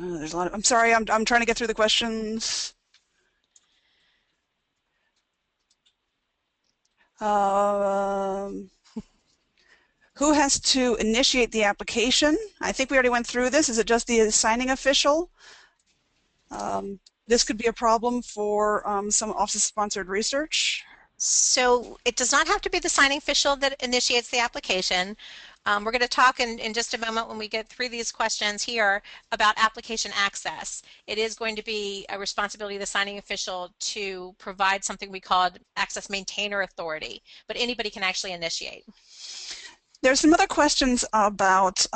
There's a lot of, I'm sorry, I'm trying to get through the questions. Who has to initiate the application? I think we already went through this. Is it just the signing official? This could be a problem for some office-sponsored research. So it does not have to be the signing official that initiates the application. We're going to talk in just a moment when we get through these questions here about application access. It is going to be a responsibility of the signing official to provide something we call access maintainer authority, but anybody can actually initiate. There's some other questions about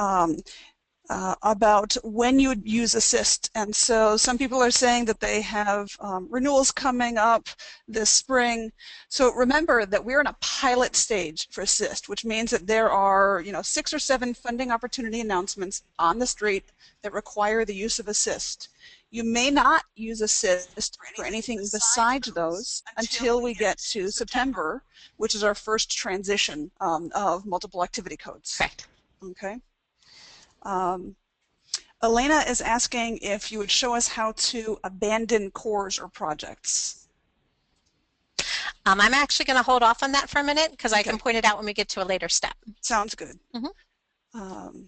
when you would use Assist. And so some people are saying that they have renewals coming up this spring. So remember that we're in a pilot stage for Assist, which means that there are 6 or 7 funding opportunity announcements on the street that require the use of Assist. You may not use Assist for anything besides those until we get to September, which is our first transition of multiple activity codes. Correct. Okay. Elena is asking if you would show us how to abandon cores or projects. I'm actually going to hold off on that for a minute because I Okay. can point it out when we get to a later step. Sounds good. Mm-hmm.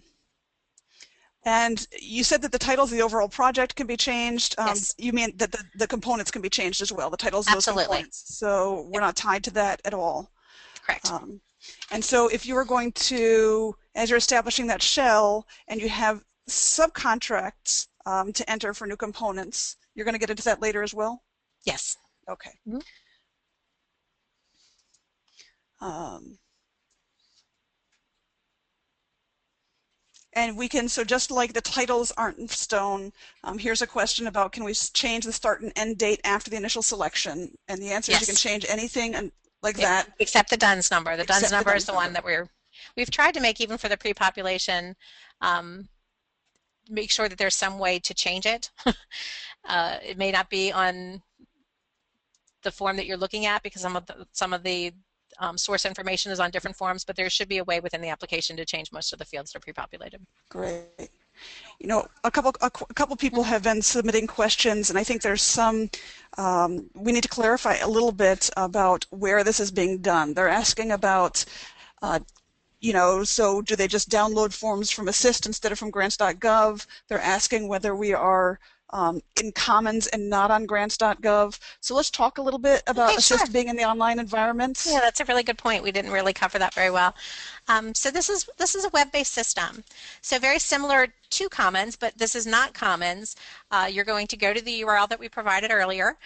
And you said that the titles of the overall project can be changed. Yes. You mean that the components can be changed as well, the titles of those components. So we're not tied to that at all. Correct. And so if you were going to, as you're establishing that shell and you have subcontracts to enter for new components, you're going to get into that later as well? Yes. Okay. Mm-hmm. And we can, so just like the titles aren't in stone, here's a question about can we change the start and end date after the initial selection? And the answer is you can change anything like that. Except the DUNS number. The DUNS number is the DUNS one that we've tried to make even for the pre-population, make sure that there's some way to change it. It may not be on the form that you're looking at because some of the source information is on different forms, but there should be a way within the application to change most of the fields that are pre-populated. Great. A couple people have been submitting questions, and I think there's some, we need to clarify a little bit about where this is being done. They're asking about, so do they just download forms from Assist instead of from grants.gov? They're asking whether we are in Commons and not on grants.gov. So let's talk a little bit about Assist being in the online environment. Yeah, that's a really good point. We didn't really cover that very well. So this is a web-based system. So very similar to Commons, but this is not Commons. You're going to go to the URL that we provided earlier,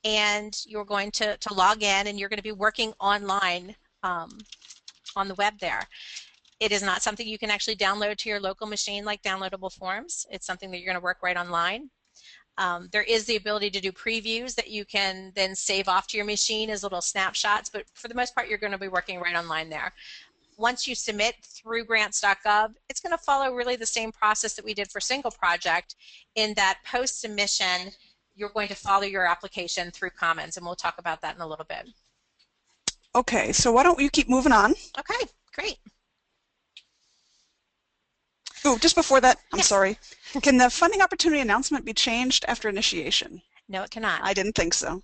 and you're going to log in, and you're going to be working online on the web there. It is not something you can actually download to your local machine like downloadable forms. It's something that you're going to work right online. There is the ability to do previews that you can then save off to your machine as little snapshots, but for the most part, you're going to be working right online there. Once you submit through grants.gov, it's going to follow really the same process that we did for single project in that post-submission, you're going to follow your application through Commons, and we'll talk about that in a little bit. Okay, so why don't you keep moving on? Okay, great. Oh, just before that, I'm sorry. Can the funding opportunity announcement be changed after initiation? No, it cannot. I didn't think so.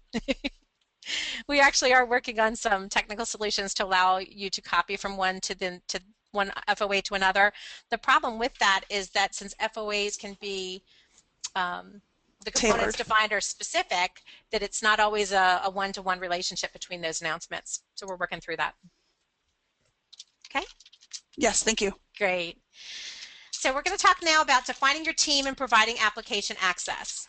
We actually are working on some technical solutions to allow you to copy from one FOA to another. The problem with that is that since FOAs can be the components defined are specific, that it's not always a one-to-one relationship between those announcements. So we're working through that. Okay? Yes, thank you. Great. So we're going to talk now about defining your team and providing application access.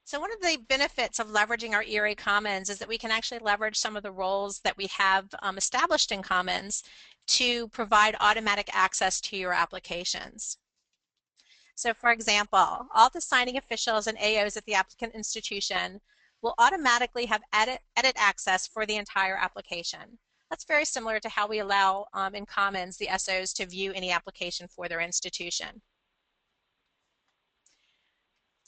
So one of the benefits of leveraging our ERA Commons is that we can actually leverage some of the roles that we have established in Commons to provide automatic access to your applications. So for example, all the signing officials and AOs at the applicant institution will automatically have edit access for the entire application. That's very similar to how we allow in Commons the SOs to view any application for their institution.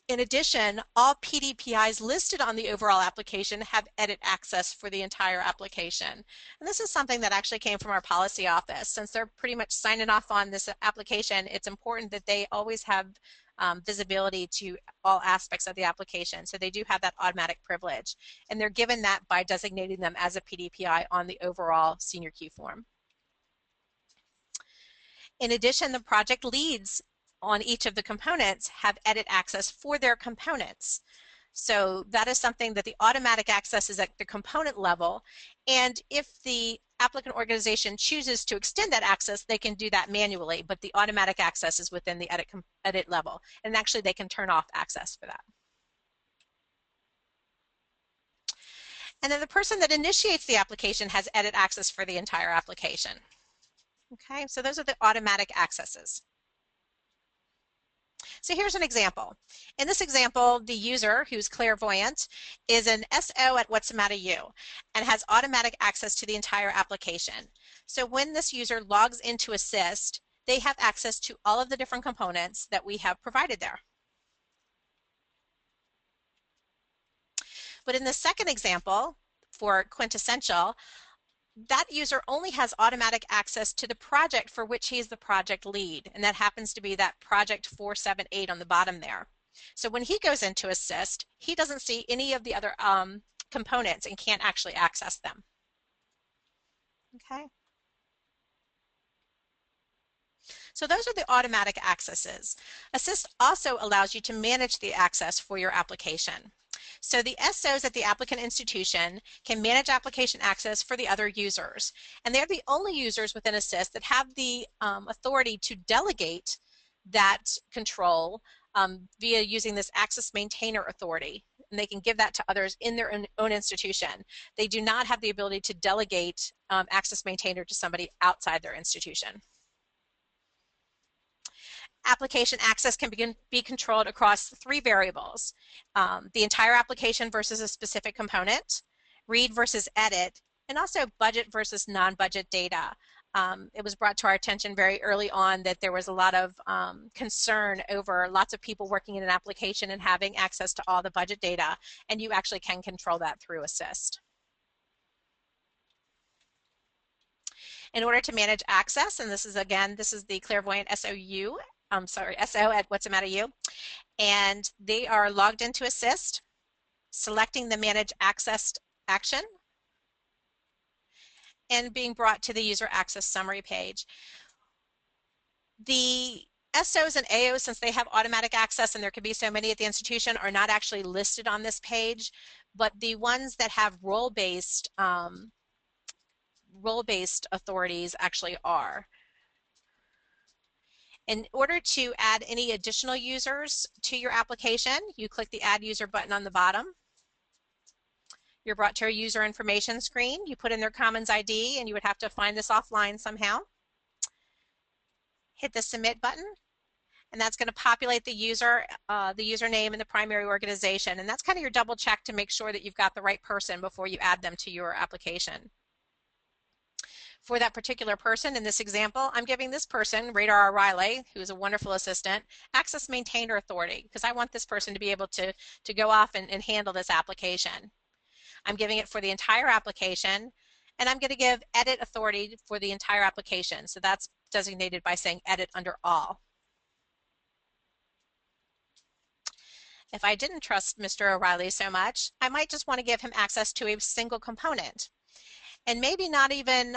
In addition, all PDPIs listed on the overall application have edit access for the entire application. And this is something that actually came from our policy office. Since they're pretty much signing off on this application, it's important that they always have visibility to all aspects of the application. So they do have that automatic privilege. And they're given that by designating them as a PDPI on the overall senior Q form. In addition, the project leads on each of the components have edit access for their components. So that is something that the automatic access is at the component level. And if the applicant organization chooses to extend that access, they can do that manually, but the automatic access is within the edit level. And actually, they can turn off access for that. And then the person that initiates the application has edit access for the entire application. Okay, so those are the automatic accesses. So here's an example. In this example, the user, who's clairvoyant, is an SO at What's the Matter You and has automatic access to the entire application. So when this user logs into Assist, they have access to all of the different components that we have provided there. But in the second example, for Quintessential, that user only has automatic access to the project for which he is the project lead, and that happens to be that project 478 on the bottom there. So when he goes into Assist, he doesn't see any of the other components and can't actually access them. Okay. So those are the automatic accesses. Assist also allows you to manage the access for your application. So the SOs at the applicant institution can manage application access for the other users. And they're the only users within Assist that have the authority to delegate that control via using this access maintainer authority. And they can give that to others in their own institution. They do not have the ability to delegate access maintainer to somebody outside their institution. Application access can be controlled across 3 variables: the entire application versus a specific component, read versus edit, and also budget versus non-budget data. It was brought to our attention very early on that there was a lot of concern over lots of people working in an application and having access to all the budget data, and you actually can control that through Assist. In order to manage access, and this is the clairvoyant SO at What's the Matter You, and they are logged into Assist, selecting the Manage Access action, and being brought to the User Access Summary page. The SOs and AOs, since they have automatic access and there could be so many at the institution, are not actually listed on this page, but the ones that have role-based authorities actually are. In order to add any additional users to your application, you click the Add User button on the bottom. You're brought to a user information screen. You put in their Commons ID, and you would have to find this offline somehow. Hit the Submit button, and that's going to populate the username and the primary organization. And that's kind of your double check to make sure that you've got the right person before you add them to your application. For that particular person, in this example, I'm giving this person, Radar O'Reilly, who is a wonderful assistant, access maintainer authority, because I want this person to be able to go off and handle this application. I'm giving it for the entire application, and I'm going to give edit authority for the entire application. So that's designated by saying edit under all. If I didn't trust Mr. O'Reilly so much, I might just want to give him access to a single component, and maybe not even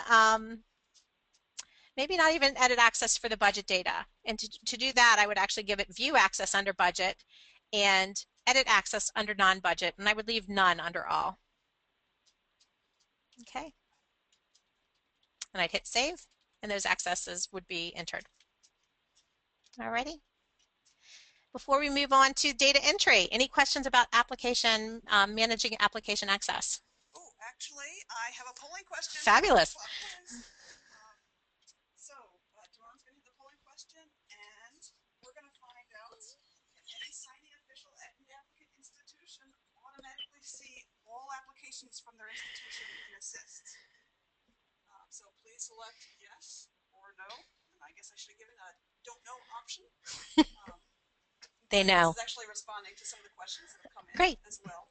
edit access for the budget data. And to do that, I would actually give it view access under budget and edit access under non-budget, and I would leave none under all. Okay. And I'd hit save, and those accesses would be entered. Alrighty. Before we move on to data entry, any questions about application, managing application access? Oh, actually, I have a polling question. Fabulous. Duran's going to hit the polling question, and we're going to find out if any signing official at the applicant institution automatically see all applications from their institution in Assist. So please select yes or no, and I guess I should have given a don't know option. They know. This is actually responding to some of the questions that have come in Great. as well.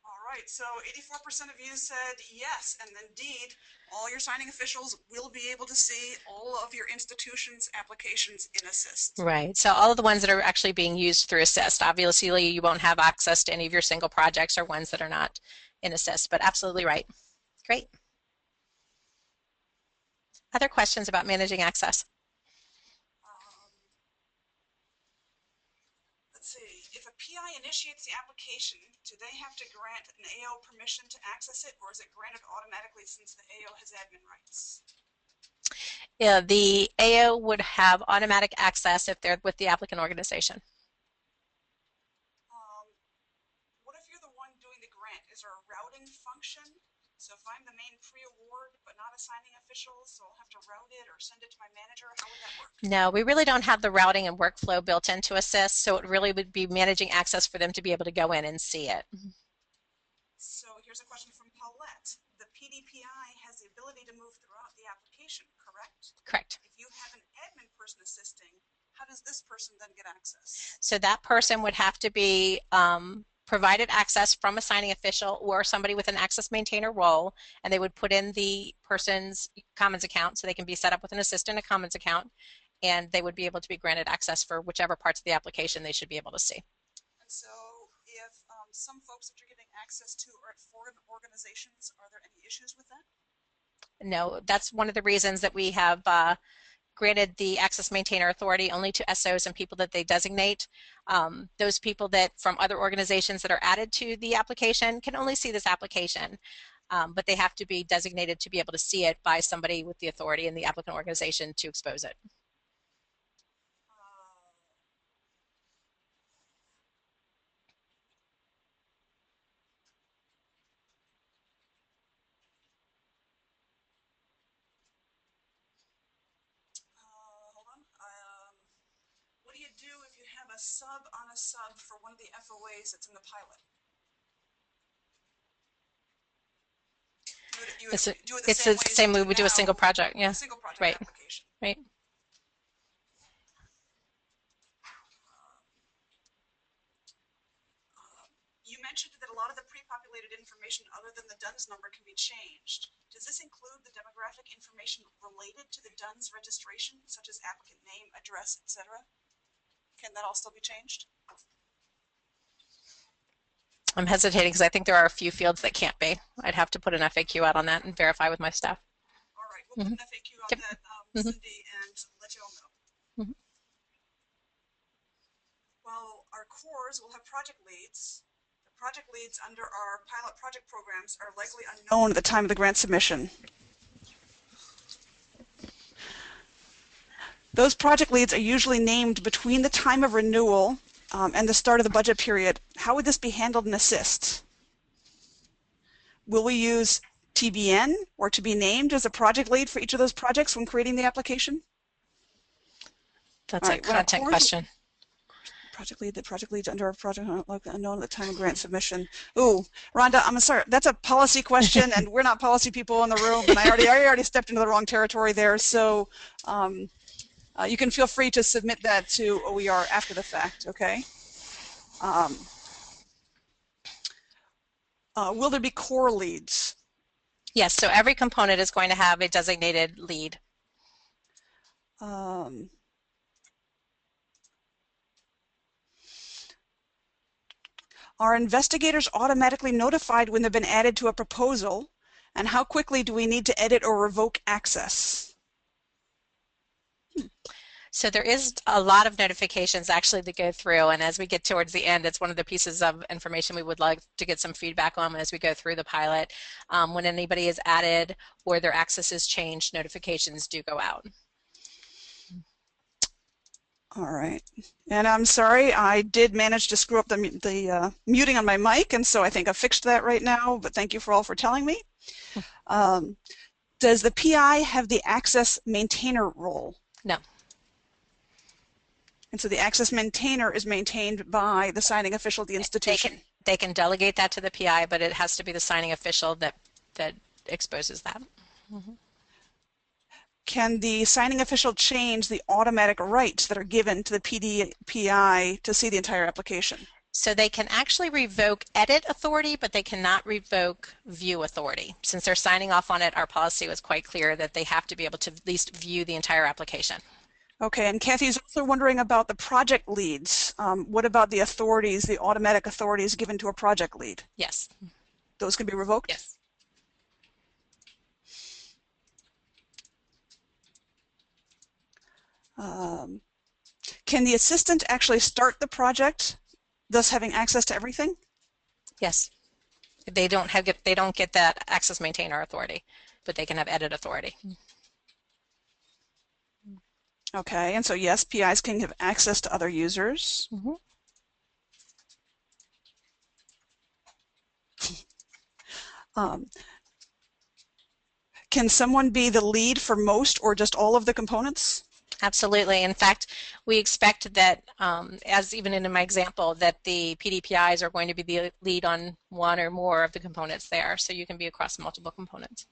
All right, so 84% of you said yes, and indeed, all your signing officials will be able to see all of your institution's applications in Assist. Right, so all of the ones that are actually being used through Assist. Obviously, you won't have access to any of your single projects or ones that are not in Assist, but absolutely right. Great. Other questions about managing access? let's see, if a PI initiates the application, do they have to grant an AO permission to access it, or is it granted automatically since the AO has admin rights? Yeah, the AO would have automatic access if they're with the applicant organization. What if you're the one doing the grant? Is there a routing function? So if I'm the main pre-award but not a signing official, so I'll have to route it or send it to my manager, how would that work? No, we really don't have the routing and workflow built into Assist, so it really would be managing access for them to be able to go in and see it. So here's a question from Paulette. The PDPI has the ability to move throughout the application, correct? Correct. If you have an admin person assisting, how does this person then get access? So that person would have to be provided access from a signing official or somebody with an access maintainer role, and they would put in the person's Commons account so they can be set up with an assistant, a Commons account, and they would be able to be granted access for whichever parts of the application they should be able to see. And so if some folks that you're getting access to are at foreign organizations, are there any issues with that? No, that's one of the reasons that we have granted the access maintainer authority only to SOs and people that they designate. Those people that from other organizations that are added to the application can only see this application, but they have to be designated to be able to see it by somebody with the authority in the applicant organization to expose it. What do you do if you have a sub on a sub for one of the FOAs that's in the pilot? It's do it the same way we do a single project. Yeah. A single project right. application. Right. You mentioned that a lot of the pre-populated information other than the DUNS number can be changed. Does this include the demographic information related to the DUNS registration, such as applicant name, address, etc.? Can that all still be changed? I'm hesitating because I think there are a few fields that can't be. I'd have to put an FAQ out on that and verify with my staff. All right, we'll put an FAQ on Yep. that, Cindy, and let you all know. Well, our cores will have project leads. The project leads under our pilot project programs are likely unknown at the time of the grant submission. Those project leads are usually named between the time of renewal and the start of the budget period. How would this be handled in Assist? Will we use TBN or to be named as a project lead for each of those projects when creating the application? That's a content question. The project leads under a project unknown at the time of grant submission. Ooh, Rhonda, I'm sorry, that's a policy question, and we're not policy people in the room, and I already stepped into the wrong territory there. So you can feel free to submit that to OER after the fact. Okay. Will there be core leads? Yes. So every component is going to have a designated lead. Are investigators automatically notified when they've been added to a proposal? And how quickly do we need to edit or revoke access? So there is a lot of notifications actually to go through, and as we get towards the end, it's one of the pieces of information we would like to get some feedback on as we go through the pilot. When anybody is added or their access is changed, notifications do go out. All right, and I'm sorry, I did manage to screw up the muting on my mic, and so I think I fixed that right now, but thank you all for telling me. Does the PI have the access maintainer role? No. And so the access maintainer is maintained by the signing official of the institution? They can delegate that to the PI, but it has to be the signing official that exposes that. Can the signing official change the automatic rights that are given to the PI to see the entire application? So they can actually revoke edit authority, but they cannot revoke view authority. Since they're signing off on it, our policy was quite clear that they have to be able to at least view the entire application. Okay, and Kathy's also wondering about the project leads. What about the authorities, the automatic authorities given to a project lead? Yes. Those can be revoked? Yes. Can the assistant actually start the project, thus having access to everything? Yes. They don't get that access maintainer authority, but they can have edit authority. Okay, and so yes, PIs can have access to other users. Mm-hmm. Can someone be the lead for most or just all of the components? Absolutely. In fact, we expect that, as even in my example, that the PDPIs are going to be the lead on one or more of the components there, so you can be across multiple components.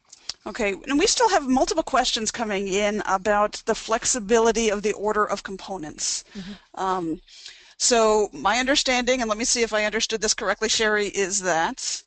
Okay, and we still have multiple questions coming in about the flexibility of the order of components. Mm-hmm. So my understanding, and let me see if I understood this correctly, Sherry, is that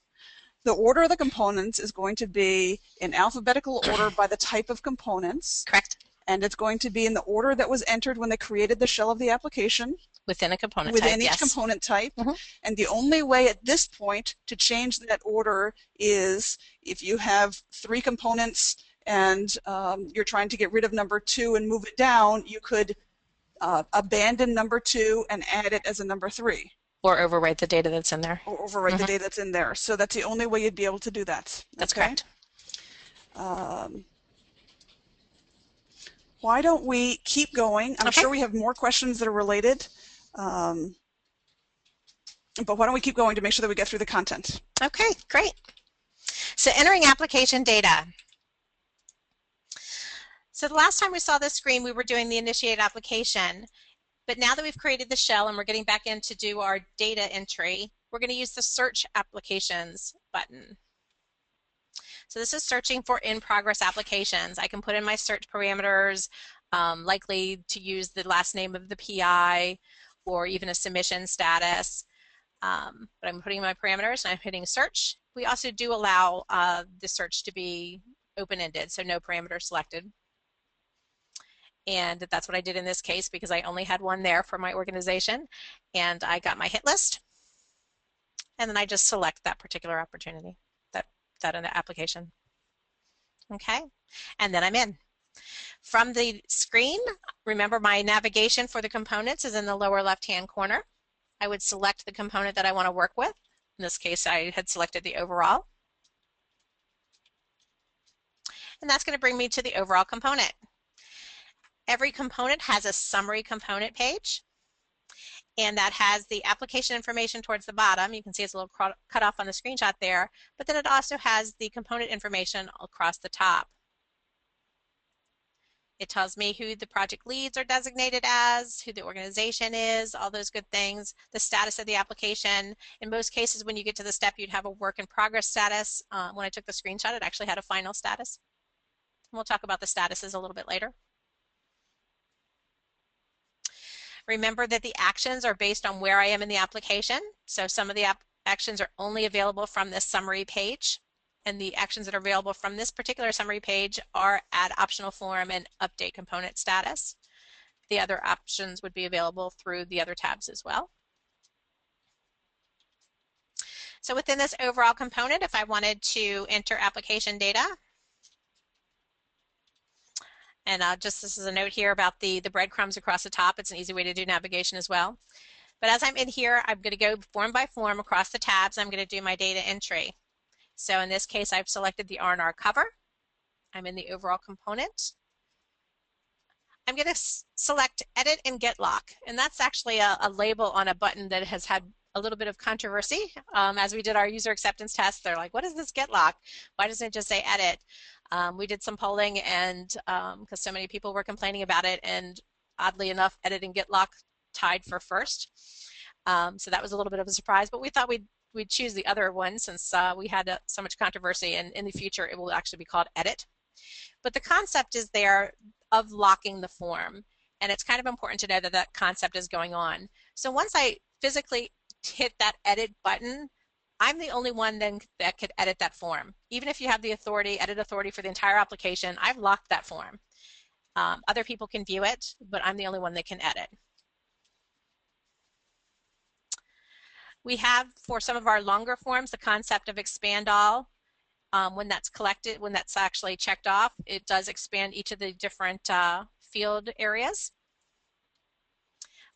the order of the components is going to be in alphabetical order by the type of components. Correct. And it's going to be in the order that was entered when they created the shell of the application. Within a component within type, each yes. component type. Mm-hmm. And the only way at this point to change that order is if you have 3 components and you're trying to get rid of number 2 and move it down, you could abandon number 2 and add it as a number 3. Or overwrite the data that's in there. Or overwrite Mm-hmm. the data that's in there. So that's the only way you'd be able to do that. That's okay? correct. Why don't we keep going? I'm okay. sure we have more questions that are related. But why don't we keep going to make sure that we get through the content? Okay, great. So entering application data. So the last time we saw this screen, we were doing the initiate application. But now that we've created the shell and we're getting back in to do our data entry, we're going to use the search applications button. So this is searching for in-progress applications. I can put in my search parameters, likely to use the last name of the PI or even a submission status. But I'm putting in my parameters and I'm hitting search. We also do allow the search to be open-ended, so no parameter selected. And that's what I did in this case because I only had one there for my organization. And I got my hit list. And then I just select that particular opportunity, that application. Okay, and then I'm in. From the screen, remember my navigation for the components is in the lower left-hand corner. I would select the component that I want to work with. In this case, I had selected the overall. And that's going to bring me to the overall component. Every component has a summary component page. And that has the application information towards the bottom. You can see it's a little cut off on the screenshot there. But then it also has the component information across the top. It tells me who the project leads are designated as, who the organization is, all those good things, the status of the application. In most cases, when you get to the step, you'd have a work in progress status. When I took the screenshot, it actually had a final status. And we'll talk about the statuses a little bit later. Remember that the actions are based on where I am in the application. So some of the actions are only available from this summary page. And the actions that are available from this particular summary page are add optional form and update component status. The other options would be available through the other tabs as well. So within this overall component, if I wanted to enter application data, and just this is a note here about the breadcrumbs across the top. It's an easy way to do navigation as well. But as I'm in here, I'm going to go form by form across the tabs. I'm going to do my data entry. So in this case, I've selected the R&R cover. I'm in the overall component. I'm going to select Edit and Get Lock. And that's actually a label on a button that has had a little bit of controversy. As we did our user acceptance test, they're like, what is this Get Lock? Why doesn't it just say Edit? We did some polling and because so many people were complaining about it, and oddly enough, Edit and Get Lock tied for first. So that was a little bit of a surprise, but we thought we'd choose the other one since we had so much controversy, and in the future it will actually be called Edit. But the concept is there of locking the form, and it's kind of important to know that that concept is going on. So once I physically hit that Edit button, I'm the only one then that could edit that form. Even if you have the authority, edit authority for the entire application, I've locked that form. Other people can view it, but I'm the only one that can edit. We have, for some of our longer forms, the concept of expand all. When that's collected, when that's actually checked off, it does expand each of the different field areas.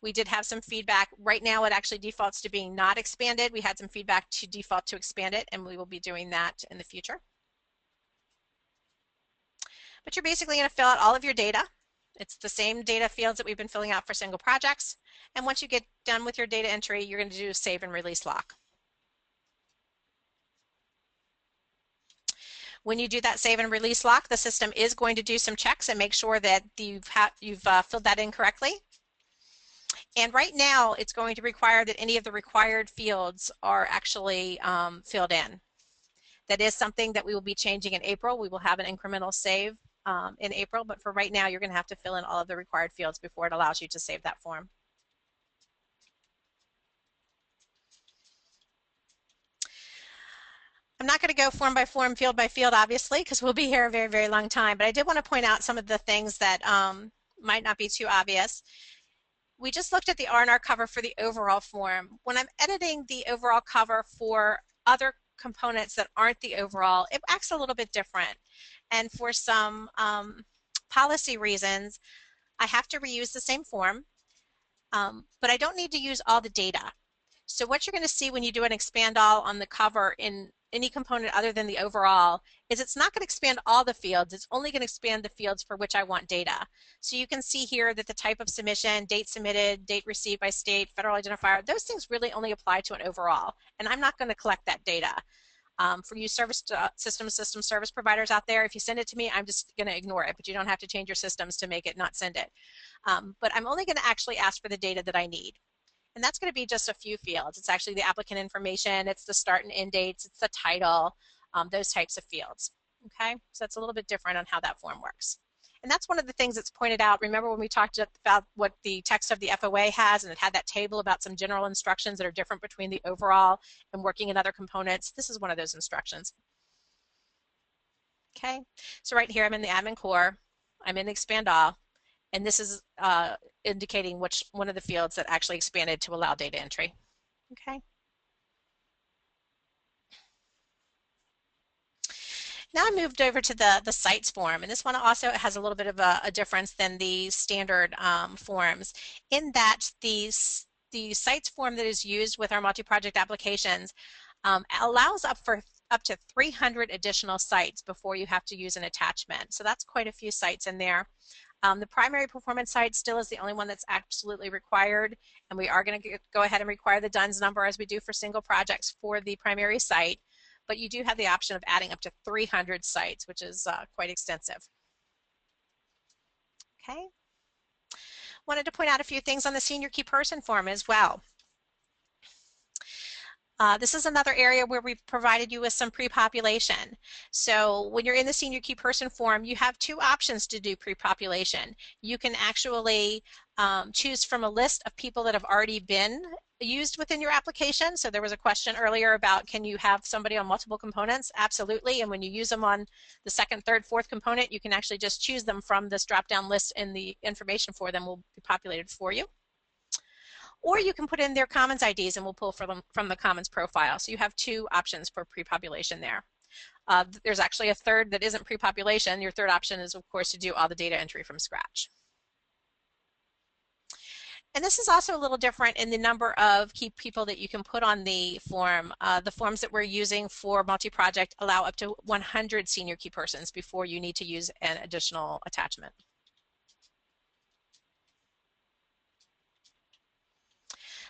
We did have some feedback. Right now it actually defaults to being not expanded. We had some feedback to default to expand it, and we will be doing that in the future. But you're basically going to fill out all of your data. It's the same data fields that we've been filling out for single projects. And once you get done with your data entry, you're going to do a save and release lock. When you do that save and release lock, the system is going to do some checks and make sure that you've filled that in correctly. And right now, it's going to require that any of the required fields are actually filled in. That is something that we will be changing in April. We will have an incremental save in April, but for right now, you're going to have to fill in all of the required fields before it allows you to save that form. I'm not going to go form by form, field by field, obviously, because we'll be here a very, very long time, but I did want to point out some of the things that might not be too obvious. We just looked at the R&R cover for the overall form. When I'm editing the overall cover for other components that aren't the overall, it acts a little bit different. And for some policy reasons, I have to reuse the same form, but I don't need to use all the data. So what you're going to see when you do an expand all on the cover in any component other than the overall is it's not going to expand all the fields. It's only going to expand the fields for which I want data. So you can see here that the type of submission, date submitted, date received by state, federal identifier, those things really only apply to an overall. And I'm not going to collect that data. For you system service providers out there, if you send it to me, I'm just going to ignore it, but you don't have to change your systems to make it not send it. But I'm only going to actually ask for the data that I need. And that's going to be just a few fields. It's actually the applicant information, it's the start and end dates, it's the title, those types of fields. Okay, so that's a little bit different on how that form works. And that's one of the things that's pointed out. Remember when we talked about what the text of the FOA has, and it had that table about some general instructions that are different between the overall and working in other components? This is one of those instructions. Okay, so right here I'm in the admin core, I'm in the expand all, and this is indicating which one of the fields that actually expanded to allow data entry. Okay. Now I moved over to the sites form, and this one also has a little bit of a difference than the standard forms, in that the sites form that is used with our multi-project applications allows up to 300 additional sites before you have to use an attachment. So that's quite a few sites in there. The primary performance site still is the only one that's absolutely required, and we are going to go ahead and require the DUNS number as we do for single projects for the primary site, but you do have the option of adding up to 300 sites, which is quite extensive. Okay. Wanted to point out a few things on the senior key person form as well. This is another area where we've provided you with some pre-population. So when you're in the senior key person form, you have two options to do pre-population. You can actually choose from a list of people that have already been used within your application. So there was a question earlier about, can you have somebody on multiple components? Absolutely. And when you use them on the second, third, fourth component, you can actually just choose them from this drop-down list, and the information for them will be populated for you. Or you can put in their Commons IDs and we'll pull from the Commons profile. So you have two options for pre-population there. There's actually a third that isn't pre-population. Your third option is, of course, to do all the data entry from scratch. And this is also a little different in the number of key people that you can put on the form. The forms that we're using for multi-project allow up to 100 senior key persons before you need to use an additional attachment.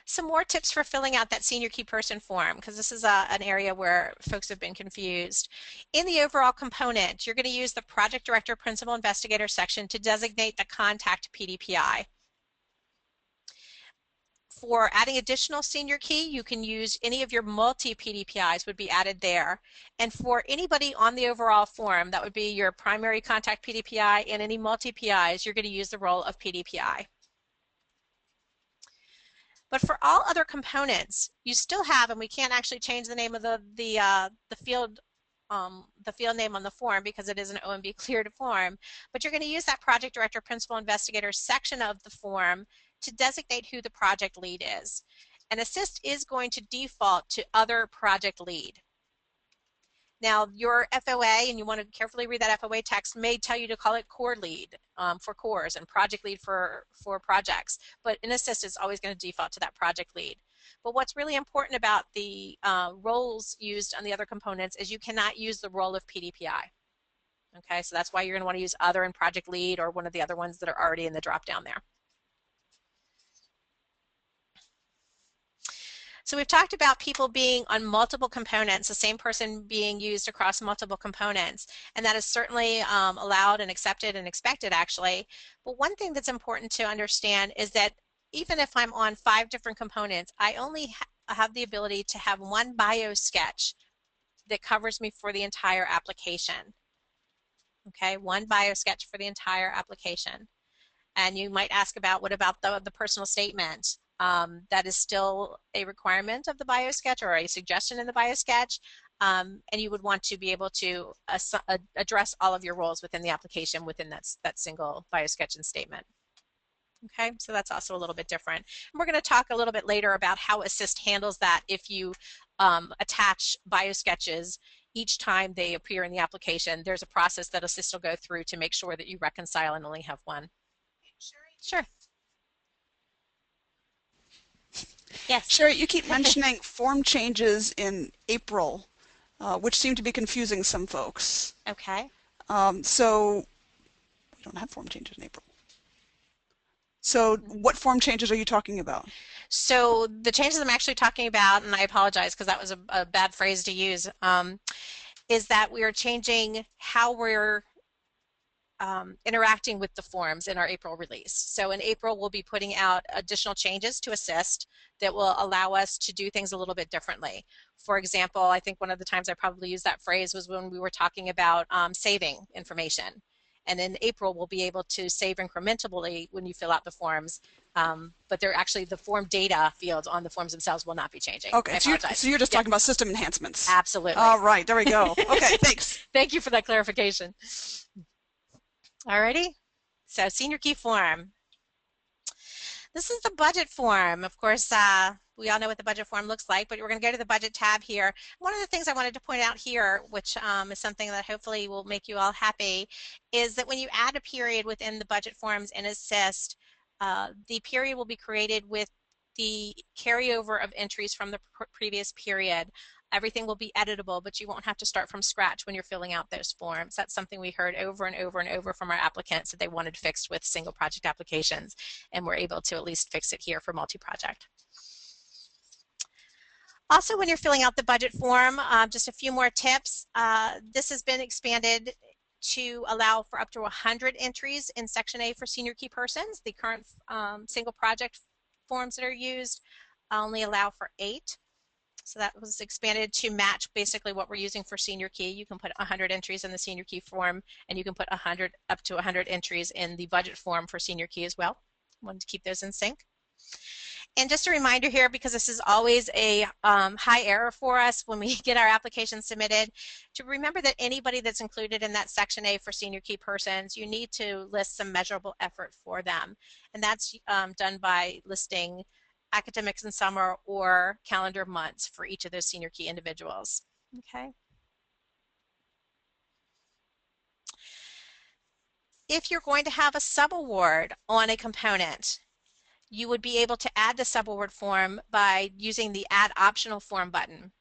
Some more tips for filling out that senior key person form, because this is an area where folks have been confused. In the overall component, you're going to use the project director principal investigator section to designate the contact PDPI. For adding additional senior key, you can use any of your multi-PDPIs would be added there. And for anybody on the overall form, that would be your primary contact PDPI, and any multi-PIs, you're going to use the role of PDPI. But for all other components, you still have, and we can't actually change the name of the field name on the form because it is an OMB cleared form, but you're going to use that project director principal investigator section of the form to designate who the project lead is. And assist is going to default to other project lead. Now, your FOA, and you want to carefully read that FOA text, may tell you to call it core lead for cores and project lead for projects. But in Assist, it's always going to default to that project lead. But what's really important about the roles used on the other components is you cannot use the role of PDPI. Okay, so that's why you're going to want to use other and project lead or one of the other ones that are already in the drop down there. So we've talked about people being on multiple components, the same person being used across multiple components, and that is certainly allowed and accepted and expected, actually. But one thing that's important to understand is that even if I'm on 5 different components, I only have the ability to have one bio sketch that covers me for the entire application. Okay, one bio sketch for the entire application. And you might ask about, what about the personal statement? That is still a requirement of the biosketch or a suggestion in the biosketch, and you would want to be able to address all of your roles within the application within that single biosketch and statement. Okay, so that's also a little bit different. And we're going to talk a little bit later about how Assist handles that if you attach biosketches each time they appear in the application. There's a process that Assist will go through to make sure that you reconcile and only have one. Sure. Yes. Sherry, you keep mentioning form changes in April, which seem to be confusing some folks. Okay. So we don't have form changes in April. So what form changes are you talking about? So the changes I'm actually talking about, and I apologize because that was a bad phrase to use, is that we are changing how we're interacting with the forms in our April release. So in April, we'll be putting out additional changes to Assist that will allow us to do things a little bit differently. For example, I think one of the times I probably used that phrase was when we were talking about saving information. And in April, we'll be able to save incrementally when you fill out the forms, but they're actually, the form data fields on the forms themselves will not be changing. Okay, so you're just talking about system enhancements. Absolutely. All right, there we go. Okay, thanks. Thank you for that clarification. Alrighty, so senior key form. This is the budget form. Of course, we all know what the budget form looks like, but we're going to go to the budget tab here. One of the things I wanted to point out here, which is something that hopefully will make you all happy, is that when you add a period within the budget forms in Assist, the period will be created with the carryover of entries from the previous period. Everything will be editable, but you won't have to start from scratch when you're filling out those forms. That's something we heard over and over and over from our applicants that they wanted fixed with single project applications, and we're able to at least fix it here for multi-project. Also, when you're filling out the budget form, just a few more tips. This has been expanded to allow for up to 100 entries in Section A for senior key persons. The current single project forms that are used only allow for 8. So that was expanded to match basically what we're using for senior key. You can put 100 entries in the senior key form, and you can put up to 100 entries in the budget form for senior key as well. Wanted to keep those in sync. And just a reminder here, because this is always a high error for us when we get our application submitted, to remember that anybody that's included in that Section A for senior key persons, you need to list some measurable effort for them. And that's done by listing academics in summer or calendar months for each of those senior key individuals. Okay. If you're going to have a subaward on a component, you would be able to add the subaward form by using the Add Optional Form button.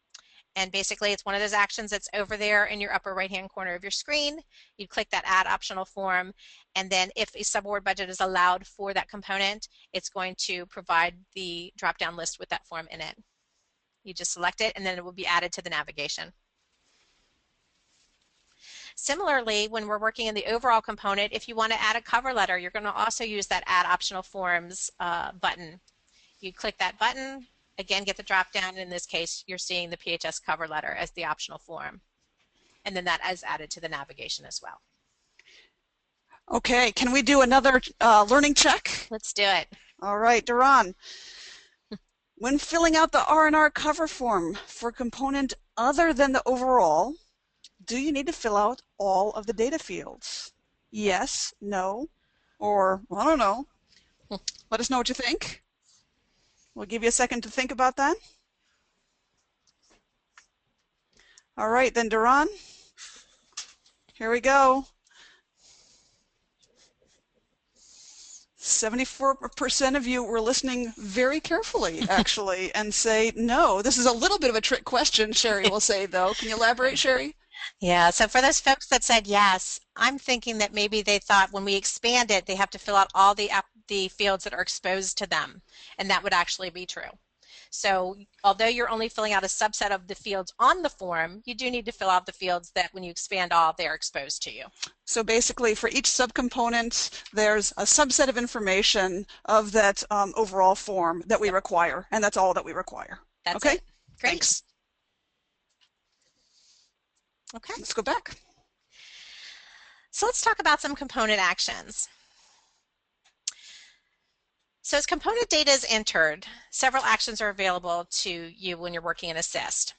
And basically, it's one of those actions that's over there in your upper right-hand corner of your screen. You click that Add Optional Form, and then if a subaward budget is allowed for that component, it's going to provide the drop-down list with that form in it. You just select it, and then it will be added to the navigation. Similarly, when we're working in the overall component, if you want to add a cover letter, you're going to also use that Add Optional Forms button. You click that button, again, get the drop down. In this case, you're seeing the PHS cover letter as the optional form. And then that is added to the navigation as well. Okay, can we do another learning check? Let's do it. All right, Duran. When filling out the R&R cover form for a component other than the overall, do you need to fill out all of the data fields? Yes, no, or I don't know. Let us know what you think. We'll give you a second to think about that. All right, then, Duran, here we go. 74% of you were listening very carefully, actually, and say no. This is a little bit of a trick question, Sherry will say, though. Can you elaborate, Sherry? Yeah, so for those folks that said yes, I'm thinking that maybe they thought when we expand it, they have to fill out all the fields that are exposed to them, and that would actually be true. So although you're only filling out a subset of the fields on the form, you do need to fill out the fields that when you expand all, they're exposed to you. So basically, for each subcomponent, there's a subset of information of that overall form that we require, and that's all that we require. That's okay? it. Great. Thanks. Okay. Let's go back. So let's talk about some component actions. So as component data is entered, several actions are available to you when you're working in Assist.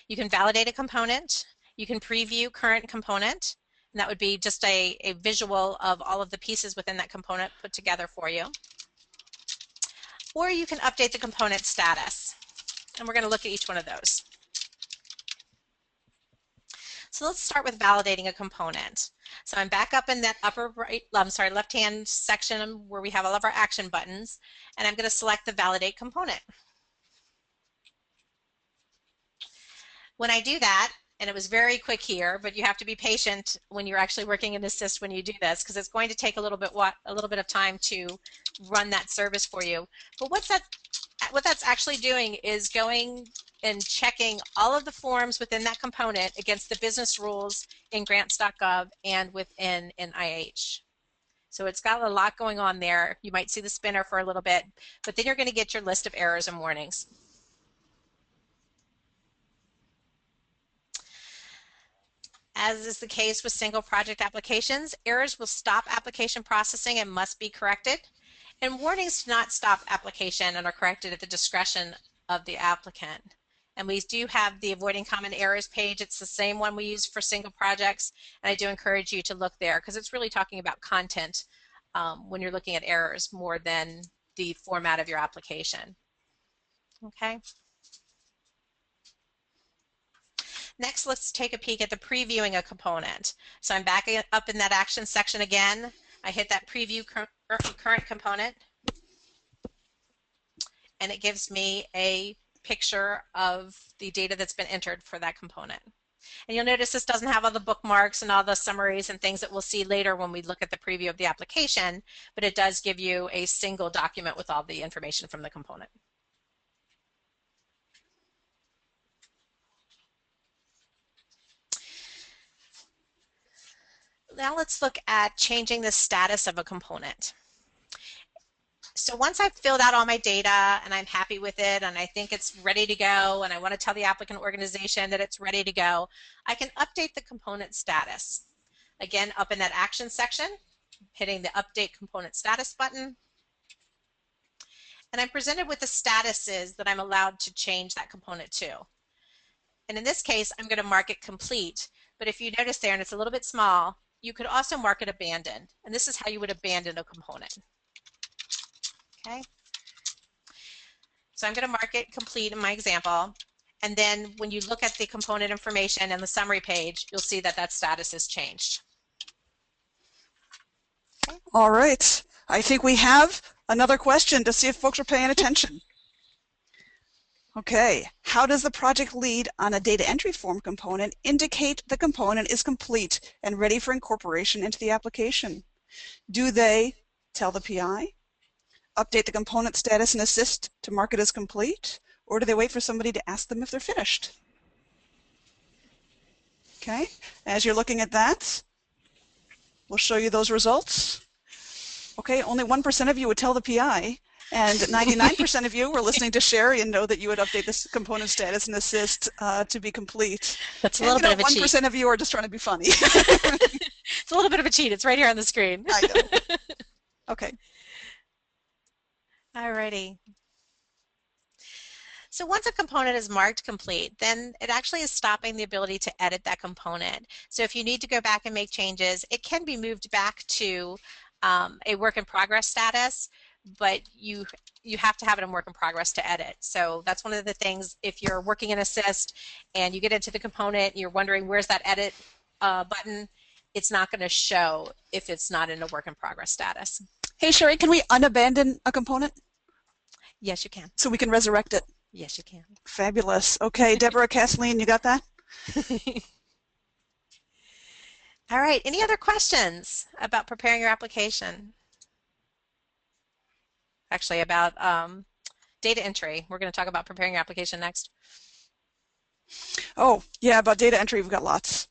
You can validate a component, you can preview current component, and that would be just a visual of all of the pieces within that component put together for you. Or you can update the component status, and we're going to look at each one of those. So let's start with validating a component. So I'm back up in that left-hand section where we have all of our action buttons, and I'm going to select the validate component. When I do that, and it was very quick here, but you have to be patient when you're actually working in Assist when you do this, because it's going to take a little bit of time to run that service for you. But what that's actually doing is going and checking all of the forms within that component against the business rules in grants.gov and within NIH. So it's got a lot going on there. You might see the spinner for a little bit, but then you're going to get your list of errors and warnings. As is the case with single project applications, errors will stop application processing and must be corrected. And warnings do not stop application and are corrected at the discretion of the applicant. And we do have the Avoiding Common Errors page. It's the same one we use for single projects, and I do encourage you to look there because it's really talking about content when you're looking at errors more than the format of your application. Okay. Next, let's take a peek at the previewing a component. So I'm back up in that action section again. I hit that preview current component, and it gives me a picture of the data that's been entered for that component. And you'll notice this doesn't have all the bookmarks and all the summaries and things that we'll see later when we look at the preview of the application, but it does give you a single document with all the information from the component. Now let's look at changing the status of a component. So once I've filled out all my data and I'm happy with it and I think it's ready to go and I want to tell the applicant organization that it's ready to go, I can update the component status. Again, up in that action section, hitting the update component status button. And I'm presented with the statuses that I'm allowed to change that component to. And in this case, I'm going to mark it complete. But if you notice there, and it's a little bit small, you could also mark it abandoned. And this is how you would abandon a component. Okay. So I'm going to mark it complete in my example. And then when you look at the component information and the summary page, you'll see that that status is changed. Okay. All right. I think we have another question to see if folks are paying attention. Okay. How does the project lead on a data entry form component indicate the component is complete and ready for incorporation into the application? Do they tell the PI? Update the component status in Assist to mark it as complete, or do they wait for somebody to ask them if they're finished? Okay, as you're looking at that, we'll show you those results. Okay, only 1% of you would tell the PI, and 99% of you were listening to Sherry and know that you would update this component status in Assist to be complete. That's a little bit of a cheat. 1% of you are just trying to be funny. It's a little bit of a cheat. It's right here on the screen. I know. Okay. Alrighty. So once a component is marked complete, then it actually is stopping the ability to edit that component. So if you need to go back and make changes, it can be moved back to a work in progress status, but you have to have it in work in progress to edit. So that's one of the things, if you're working in Assist and you get into the component, you're wondering where's that edit button, it's not going to show if it's not in a work in progress status. Hey, Sherry, can we unabandon a component Yes, you can. so we can resurrect it? Yes, you can. Fabulous. Okay, Deborah, Kathleen, you got that? All right, any other questions about preparing your application? Actually, about data entry. We're going to talk about preparing your application next. Oh, yeah, about data entry, we've got lots.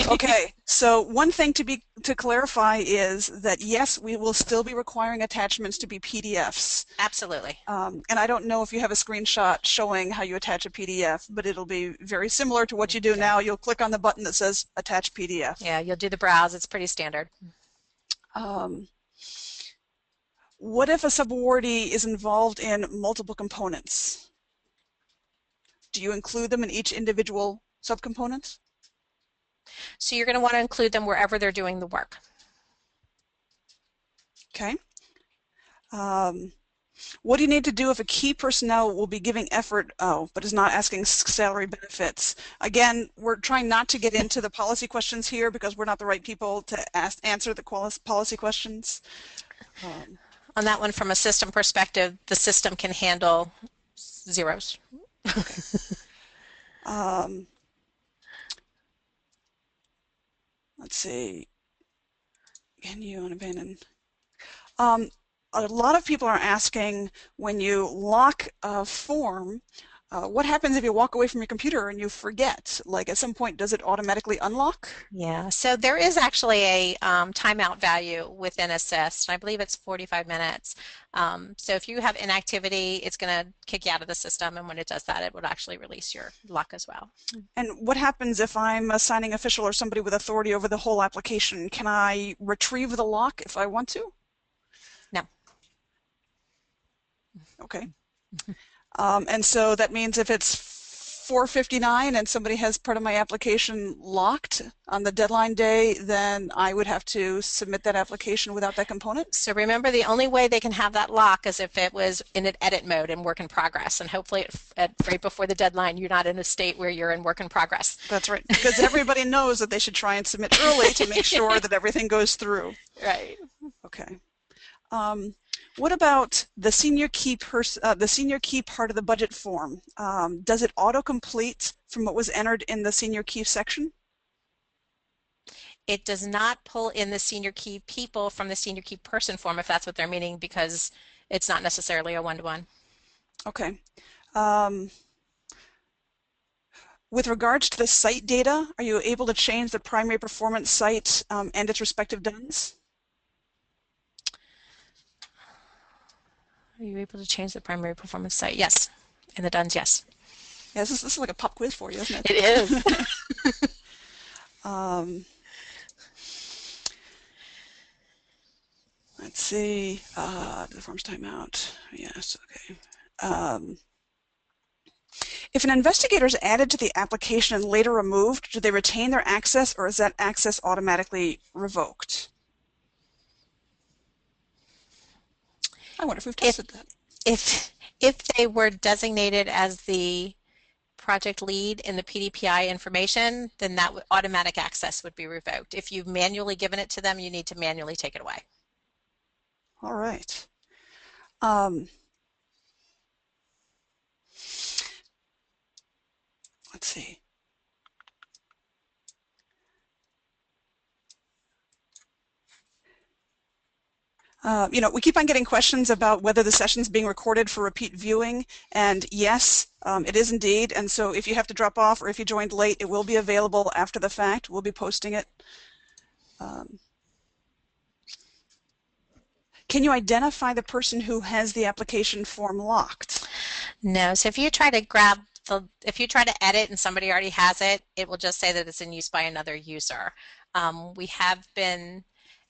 Okay, so one thing to clarify is that yes, we will still be requiring attachments to be PDFs. Absolutely. And I don't know if you have a screenshot showing how you attach a PDF, but it'll be very similar to what you do now. You'll click on the button that says Attach PDF. Yeah, you'll do the browse. It's pretty standard. What if a subawardee is involved in multiple components? Do you include them in each individual subcomponent? So you're going to want to include them wherever they're doing the work. Okay. What do you need to do if a key personnel will be giving effort, but is not asking salary benefits? Again, we're trying not to get into the policy questions here because we're not the right people to answer the policy questions. On that one, from a system perspective, the system can handle zeros. Okay. Let's see. Can you unabandon? A lot of people are asking, when you lock a form, what happens if you walk away from your computer and you forget? Like at some point, does it automatically unlock? Yeah, so there is actually a timeout value within Assist. I believe it's 45 minutes. So if you have inactivity, it's going to kick you out of the system, and when it does that, it would actually release your lock as well. And what happens if I'm a signing official or somebody with authority over the whole application? Can I retrieve the lock if I want to? No. Okay. And so that means if it's 4:59 and somebody has part of my application locked on the deadline day, then I would have to submit that application without that component? So remember, the only way they can have that lock is if it was in an edit mode and work in progress, and hopefully right before the deadline you're not in a state where you're in work in progress. That's right, because everybody knows that they should try and submit early to make sure that everything goes through. Right. Okay. What about the senior key part of the budget form? Does it autocomplete from what was entered in the senior key section? It does not pull in the senior key people from the senior key person form, if that's what they're meaning, because it's not necessarily a one-to-one. Okay. With regards to the site data, are you able to change the primary performance site and its respective DUNS? Are you able to change the primary performance site? Yes. And the DUNS, yes. Yeah, this is like a pop quiz for you, isn't it? It is. Let's see. The form's timeout. Yes, okay. If an investigator is added to the application and later removed, do they retain their access, or is that access automatically revoked? I wonder if we've tested that. If they were designated as the project lead in the PDPI information, then that automatic access would be revoked. If you've manually given it to them, you need to manually take it away. All right. Let's see. We keep on getting questions about whether the session is being recorded for repeat viewing, and yes, it is indeed. And so if you have to drop off or if you joined late, it will be available after the fact. We'll be posting it. Can you identify the person who has the application form locked? No. So if you try to if you try to edit and somebody already has it, it will just say that it's in use by another user. We have been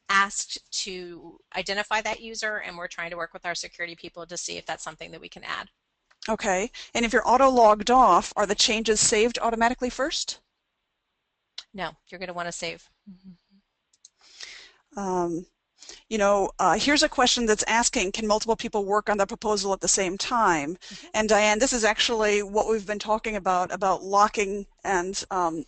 asked to identify that user, and we're trying to work with our security people to see if that's something that we can add. Okay, and if you're auto logged off, are the changes saved automatically first? No, you're going to want to save. Here's a question that's asking, can multiple people work on the proposal at the same time? Mm-hmm. And Diane, this is actually what we've been talking about locking and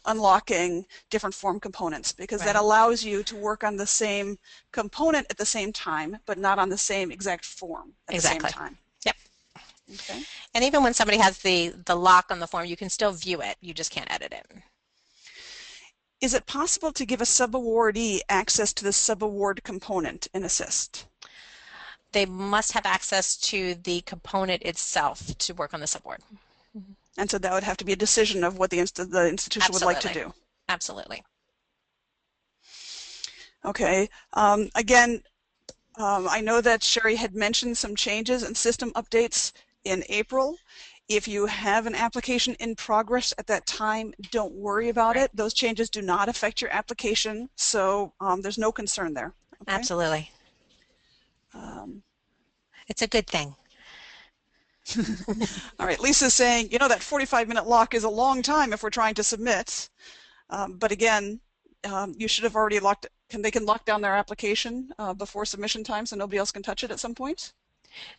unlocking different form components, because that Right. allows you to work on the same component at the same time, but not on the same exact form at the same Exactly. time. Yep. Okay. And even when somebody has the lock on the form, you can still view it. You just can't edit it. Is it possible to give a subawardee access to the subaward component in Assist? They must have access to the component itself to work on the subaward. And so that would have to be a decision of what the institution would like to do. Absolutely. Okay. Again, I know that Sherry had mentioned some changes and system updates in April. If you have an application in progress at that time, don't worry about Right. it. Those changes do not affect your application, so there's no concern there. Okay? Absolutely. It's a good thing. All right, Lisa's saying, that 45-minute lock is a long time if we're trying to submit. But again, you should have already they can lock down their application before submission time so nobody else can touch it at some point?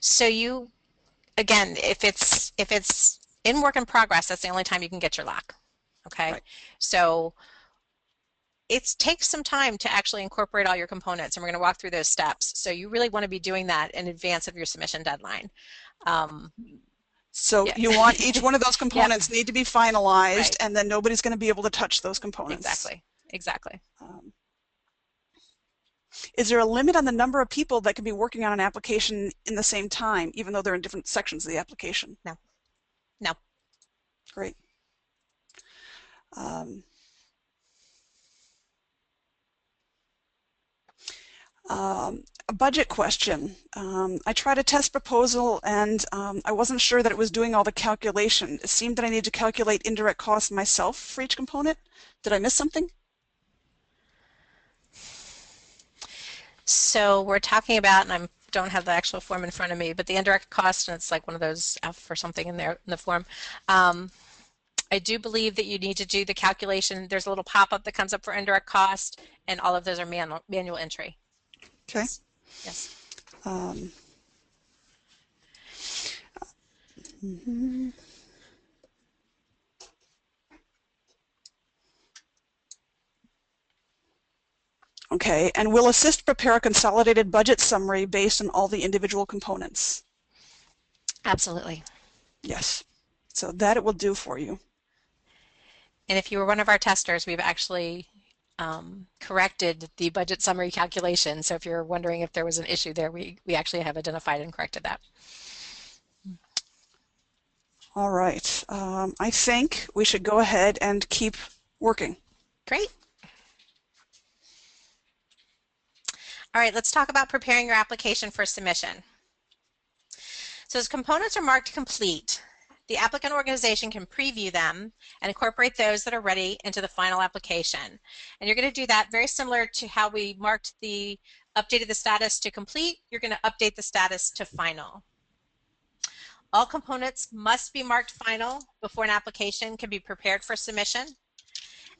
So again, if it's in work in progress, that's the only time you can get your lock. Okay. Right. So it takes some time to actually incorporate all your components, and we're going to walk through those steps. So you really want to be doing that in advance of your submission deadline. So yeah. you want each one of those components Yep. need to be finalized, Right. and then nobody's going to be able to touch those components. Exactly. Is there a limit on the number of people that can be working on an application in the same time, even though they're in different sections of the application? No. Great. A budget question. I tried a test proposal and I wasn't sure that it was doing all the calculation. It seemed that I needed to calculate indirect costs myself for each component. Did I miss something? So we're talking about, and I don't have the actual form in front of me, but the indirect cost, and it's like one of those F or something in there in the form. I do believe that you need to do the calculation. There's a little pop-up that comes up for indirect cost, and all of those are manual entry. Okay. Yes. Okay, and will Assist prepare a consolidated budget summary based on all the individual components? Absolutely. Yes. So that it will do for you. And if you were one of our testers, we've actually corrected the budget summary calculation. So if you're wondering if there was an issue there, we actually have identified and corrected that. All right. I think we should go ahead and keep working. Great. All right, let's talk about preparing your application for submission. So as components are marked complete, the applicant organization can preview them and incorporate those that are ready into the final application. And you're going to do that very similar to how we updated the status to complete. You're going to update the status to final. All components must be marked final before an application can be prepared for submission.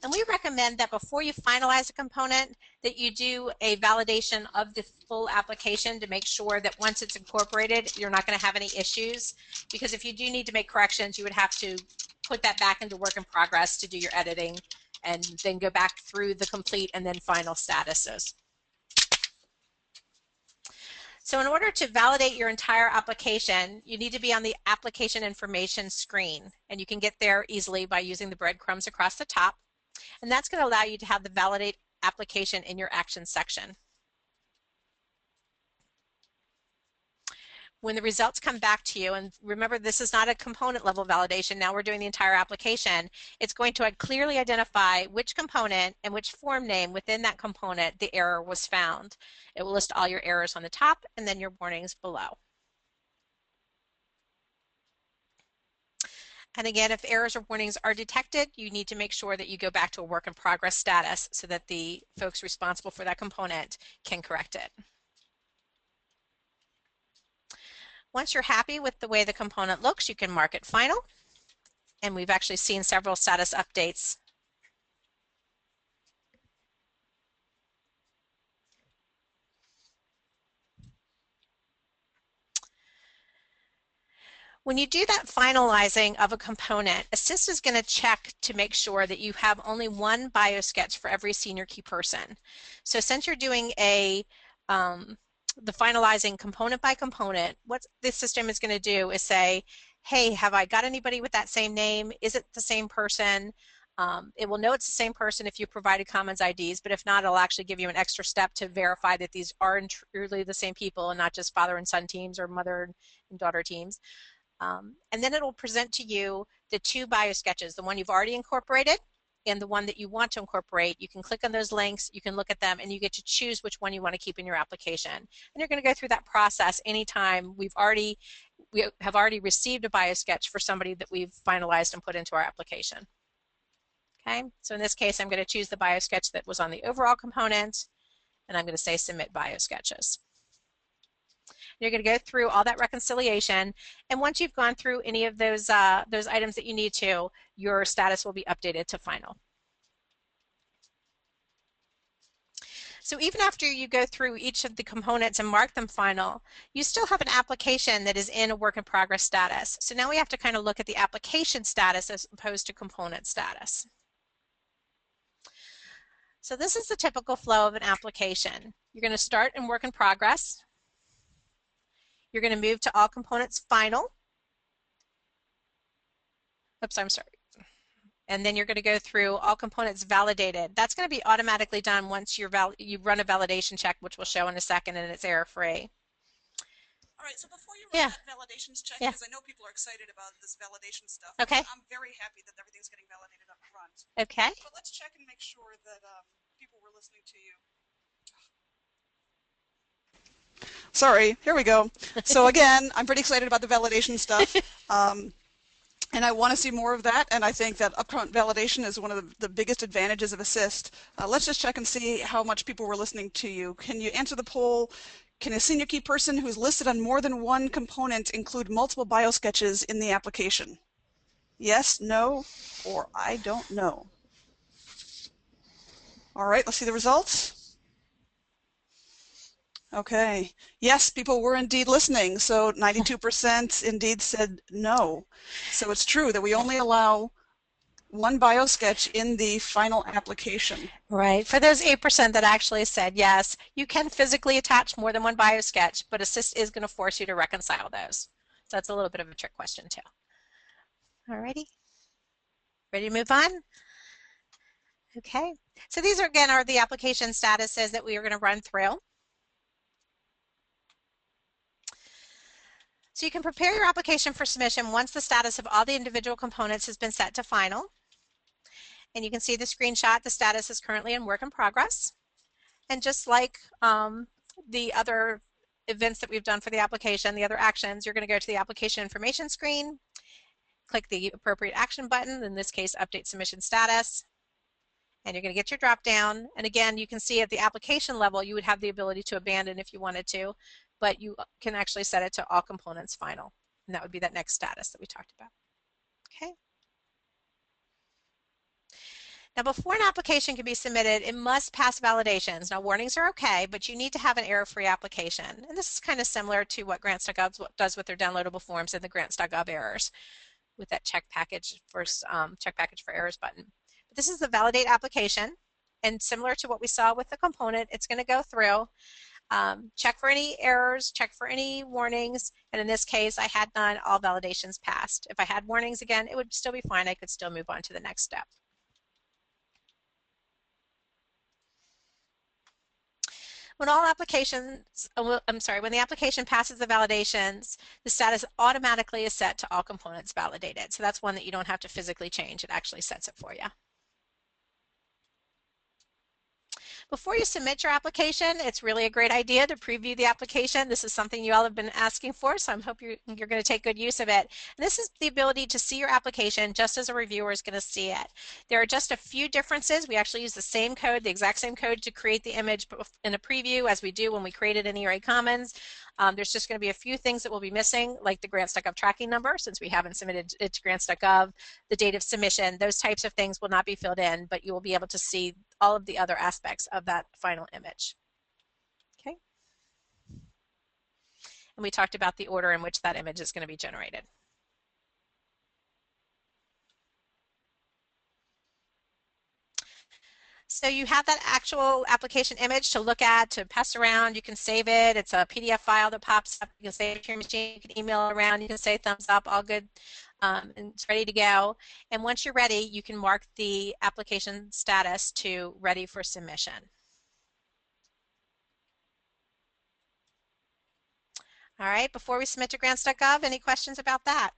And we recommend that before you finalize a component that you do a validation of the full application to make sure that once it's incorporated, you're not going to have any issues. Because if you do need to make corrections, you would have to put that back into work in progress to do your editing and then go back through the complete and then final statuses. So in order to validate your entire application, you need to be on the application information screen. And you can get there easily by using the breadcrumbs across the top. And that's going to allow you to have the validate application in your action section. When the results come back to you, and remember this is not a component level validation, now we're doing the entire application, it's going to clearly identify which component and which form name within that component the error was found. It will list all your errors on the top and then your warnings below. And again, if errors or warnings are detected, you need to make sure that you go back to a work in progress status so that the folks responsible for that component can correct it. Once you're happy with the way the component looks, you can mark it final. And we've actually seen several status updates. When you do that finalizing of a component, Assist is going to check to make sure that you have only one biosketch for every senior key person. So since you're doing the finalizing component by component, what this system is going to do is say, hey, have I got anybody with that same name? Is it the same person? It will know it's the same person if you provided commons IDs, but if not, it'll actually give you an extra step to verify that these are truly the same people and not just father and son teams or mother and daughter teams. And then it'll present to you the two biosketches, the one you've already incorporated and the one that you want to incorporate. You can click on those links, you can look at them, and you get to choose which one you want to keep in your application. And you're going to go through that process anytime we have already received a biosketch for somebody that we've finalized and put into our application. Okay, so in this case, I'm going to choose the biosketch that was on the overall component, and I'm going to say submit biosketches. You're going to go through all that reconciliation, and once you've gone through any of those items that you need to, your status will be updated to final. So even after you go through each of the components and mark them final, you still have an application that is in a work in progress status. So now we have to kind of look at the application status as opposed to component status. So this is the typical flow of an application. You're going to start in work in progress. You're going to move to all components final. Oops, I'm sorry. And then you're going to go through all components validated. That's going to be automatically done once you run a validation check, which we'll show in a second, and it's error-free. All right, so before you run that validations check, because I know people are excited about this validation stuff. Okay. I'm very happy that everything's getting validated up front. Okay. But let's check and make sure that people were listening to you. Sorry, here we go. So again, I'm pretty excited about the validation stuff. And I want to see more of that, and I think that upfront validation is one of the biggest advantages of Assist. Let's just check and see how much people were listening to you. Can you answer the poll? Can a senior key person who's listed on more than one component include multiple biosketches in the application? Yes, no, or I don't know. All right, let's see the results. Okay. Yes, people were indeed listening. So 92% indeed said no. So it's true that we only allow one biosketch in the final application. Right. For those 8% that actually said yes, you can physically attach more than one biosketch, but Assist is going to force you to reconcile those. So that's a little bit of a trick question too. Alrighty. Ready to move on? Okay. So these are, again, are the application statuses that we are going to run through. So you can prepare your application for submission once the status of all the individual components has been set to final. And you can see the screenshot, the status is currently in work in progress. And just like the other events that we've done for the application, the other actions, you're going to go to the application information screen, click the appropriate action button, in this case, update submission status, and you're going to get your drop down. And again, you can see at the application level, you would have the ability to abandon if you wanted to, but you can actually set it to all components final. And that would be that next status that we talked about. Okay. Now, before an application can be submitted, it must pass validations. Now, warnings are okay, but you need to have an error-free application. And this is kind of similar to what grants.gov does with their downloadable forms and the grants.gov errors with that check package for errors button. But this is the validate application, and similar to what we saw with the component, it's going to go through, check for any errors, check for any warnings, and in this case, I had none, all validations passed. If I had warnings again, it would still be fine. I could still move on to the next step. When all applications, when the application passes the validations, the status automatically is set to all components validated. So that's one that you don't have to physically change. It actually sets it for you. Before you submit your application, it's really a great idea to preview the application. This is something you all have been asking for, so I hope you're going to take good use of it. And this is the ability to see your application just as a reviewer is going to see it. There are just a few differences. We actually use the same code, the exact same code to create the image in a preview as we do when we created an ERA Commons. There's just going to be a few things that will be missing, like the grants.gov tracking number, since we haven't submitted it to grants.gov, the date of submission, those types of things will not be filled in, but you will be able to see all of the other aspects of that final image. Okay. And we talked about the order in which that image is going to be generated. So you have that actual application image to look at, to pass around. You can save it. It's a PDF file that pops up. You can save it to your machine. You can email it around. You can say thumbs up, all good, and it's ready to go. And once you're ready, you can mark the application status to ready for submission. All right, before we submit to grants.gov, any questions about that?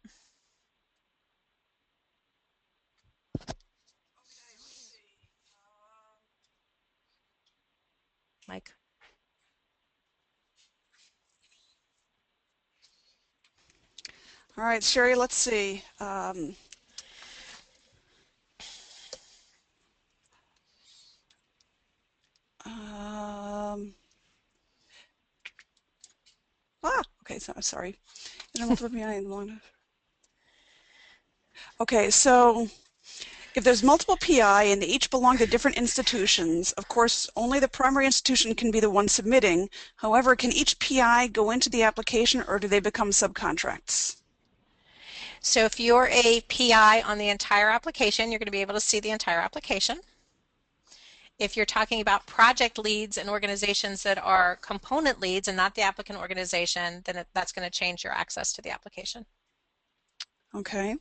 Mike? All right, Sherry, let's see. Okay, so sorry. Okay, so if there's multiple PI and they each belong to different institutions, of course, only the primary institution can be the one submitting. However, can each PI go into the application or do they become subcontracts? So if you're a PI on the entire application, you're going to be able to see the entire application. If you're talking about project leads and organizations that are component leads and not the applicant organization, then that's going to change your access to the application. Okay.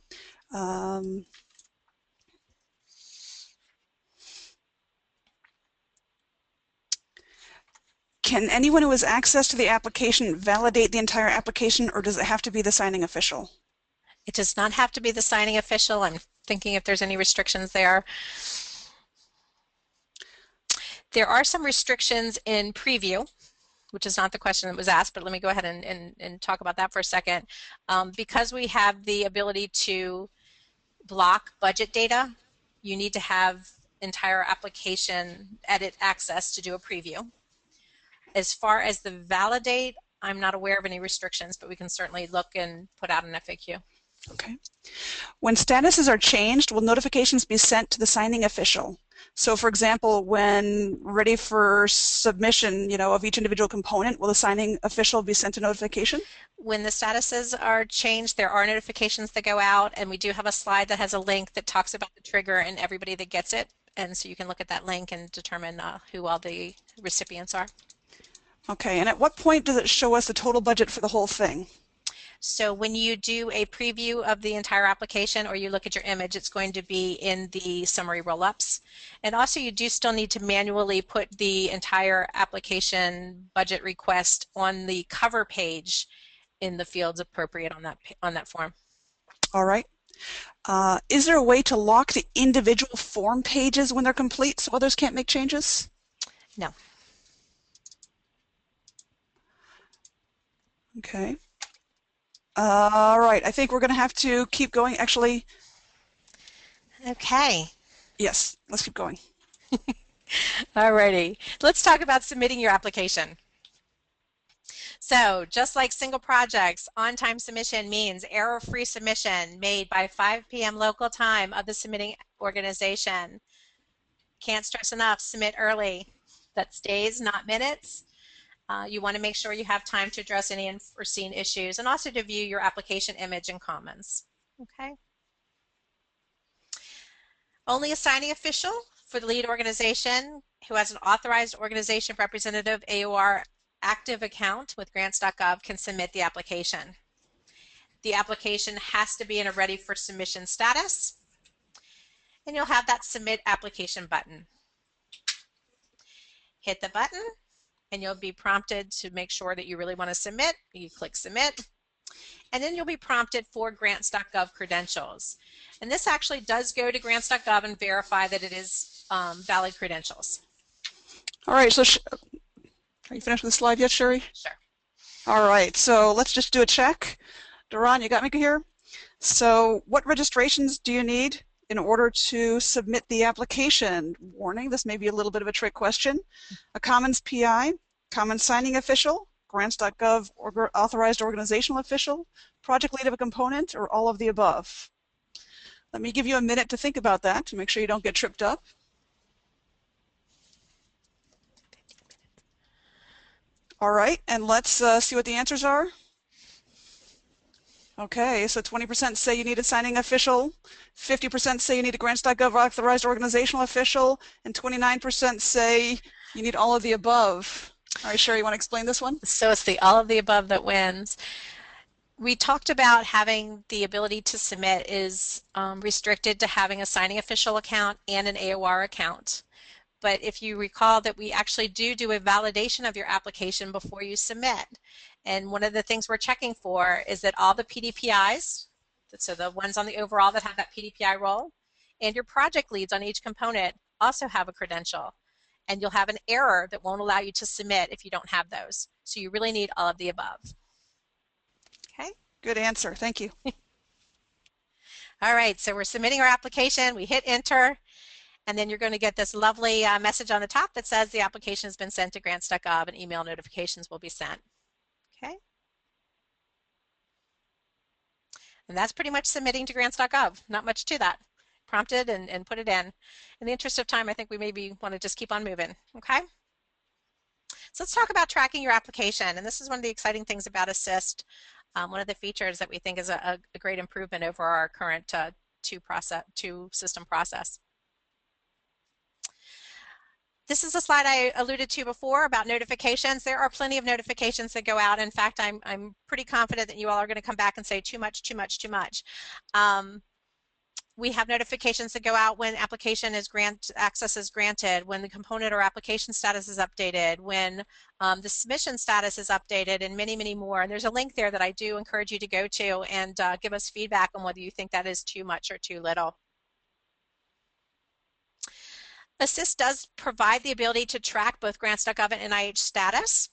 Can anyone who has access to the application validate the entire application, or does it have to be the signing official? It does not have to be the signing official. I'm thinking if there's any restrictions there. There are some restrictions in preview, which is not the question that was asked, but let me go ahead and talk about that for a second. Because we have the ability to block budget data, you need to have entire application edit access to do a preview. As far as the validate, I'm not aware of any restrictions, but we can certainly look and put out an FAQ. Okay. When statuses are changed, will notifications be sent to the signing official? So for example, when ready for submission, of each individual component, will the signing official be sent a notification? When the statuses are changed, there are notifications that go out, and we do have a slide that has a link that talks about the trigger and everybody that gets it. And so you can look at that link and determine who all the recipients are. Okay, and at what point does it show us the total budget for the whole thing? So when you do a preview of the entire application or you look at your image, it's going to be in the summary roll-ups. And also you do still need to manually put the entire application budget request on the cover page in the fields appropriate on that form. All right. Is there a way to lock the individual form pages when they're complete so others can't make changes? No. Okay. All right, I think we're going to have to keep going. Actually, okay. Yes, let's keep going. Alrighty, let's talk about submitting your application. So just like single projects, on-time submission means error-free submission made by 5 p.m. local time of the submitting organization. Can't stress enough, submit early. That's days, not minutes. You want to make sure you have time to address any unforeseen issues and also to view your application image and comments. Okay. Only a signing official for the lead organization who has an authorized organization representative AOR active account with grants.gov can submit the application. The application has to be in a ready for submission status, and you'll have that submit application button. Hit the button and you'll be prompted to make sure that you really want to submit. You click submit, and then you'll be prompted for grants.gov credentials. And this actually does go to grants.gov and verify that it is valid credentials. All right, so are you finished with the slide yet, Sherry? Sure. All right, so let's just do a check. Duran, you got me here? So what registrations do you need in order to submit the application? Warning, this may be a little bit of a trick question. A Commons PI, Commons signing official, grants.gov authorized organizational official, project lead of a component, or all of the above? Let me give you a minute to think about that to make sure you don't get tripped up. All right, and let's see what the answers are. Okay, so 20% say you need a signing official, 50% say you need a grants.gov authorized organizational official, and 29% say you need all of the above. All right, Sherry, you want to explain this one? So it's the all of the above that wins. We talked about having the ability to submit is restricted to having a signing official account and an AOR account. But if you recall that we actually do a validation of your application before you submit. And one of the things we're checking for is that all the PDPIs, so the ones on the overall that have that PDPI role, and your project leads on each component also have a credential. And you'll have an error that won't allow you to submit if you don't have those. So you really need all of the above. Okay. Good answer. Thank you. All right, so we're submitting our application. We hit enter. And then you're going to get this lovely message on the top that says the application has been sent to grants.gov and email notifications will be sent. Okay. And that's pretty much submitting to grants.gov. Not much to that. Prompted and put it in. In the interest of time, I think we maybe want to just keep on moving. Okay. So let's talk about tracking your application. And this is one of the exciting things about Assist. One of the features that we think is a great improvement over our current two system process. This is a slide I alluded to before about notifications. There are plenty of notifications that go out. In fact, I'm pretty confident that you all are going to come back and say too much, too much, too much. We have notifications that go out when application is access is granted, when the component or application status is updated, when the submission status is updated, and many, many more. And there's a link there that I do encourage you to go to and give us feedback on whether you think that is too much or too little. Assist does provide the ability to track both grants.gov and NIH status.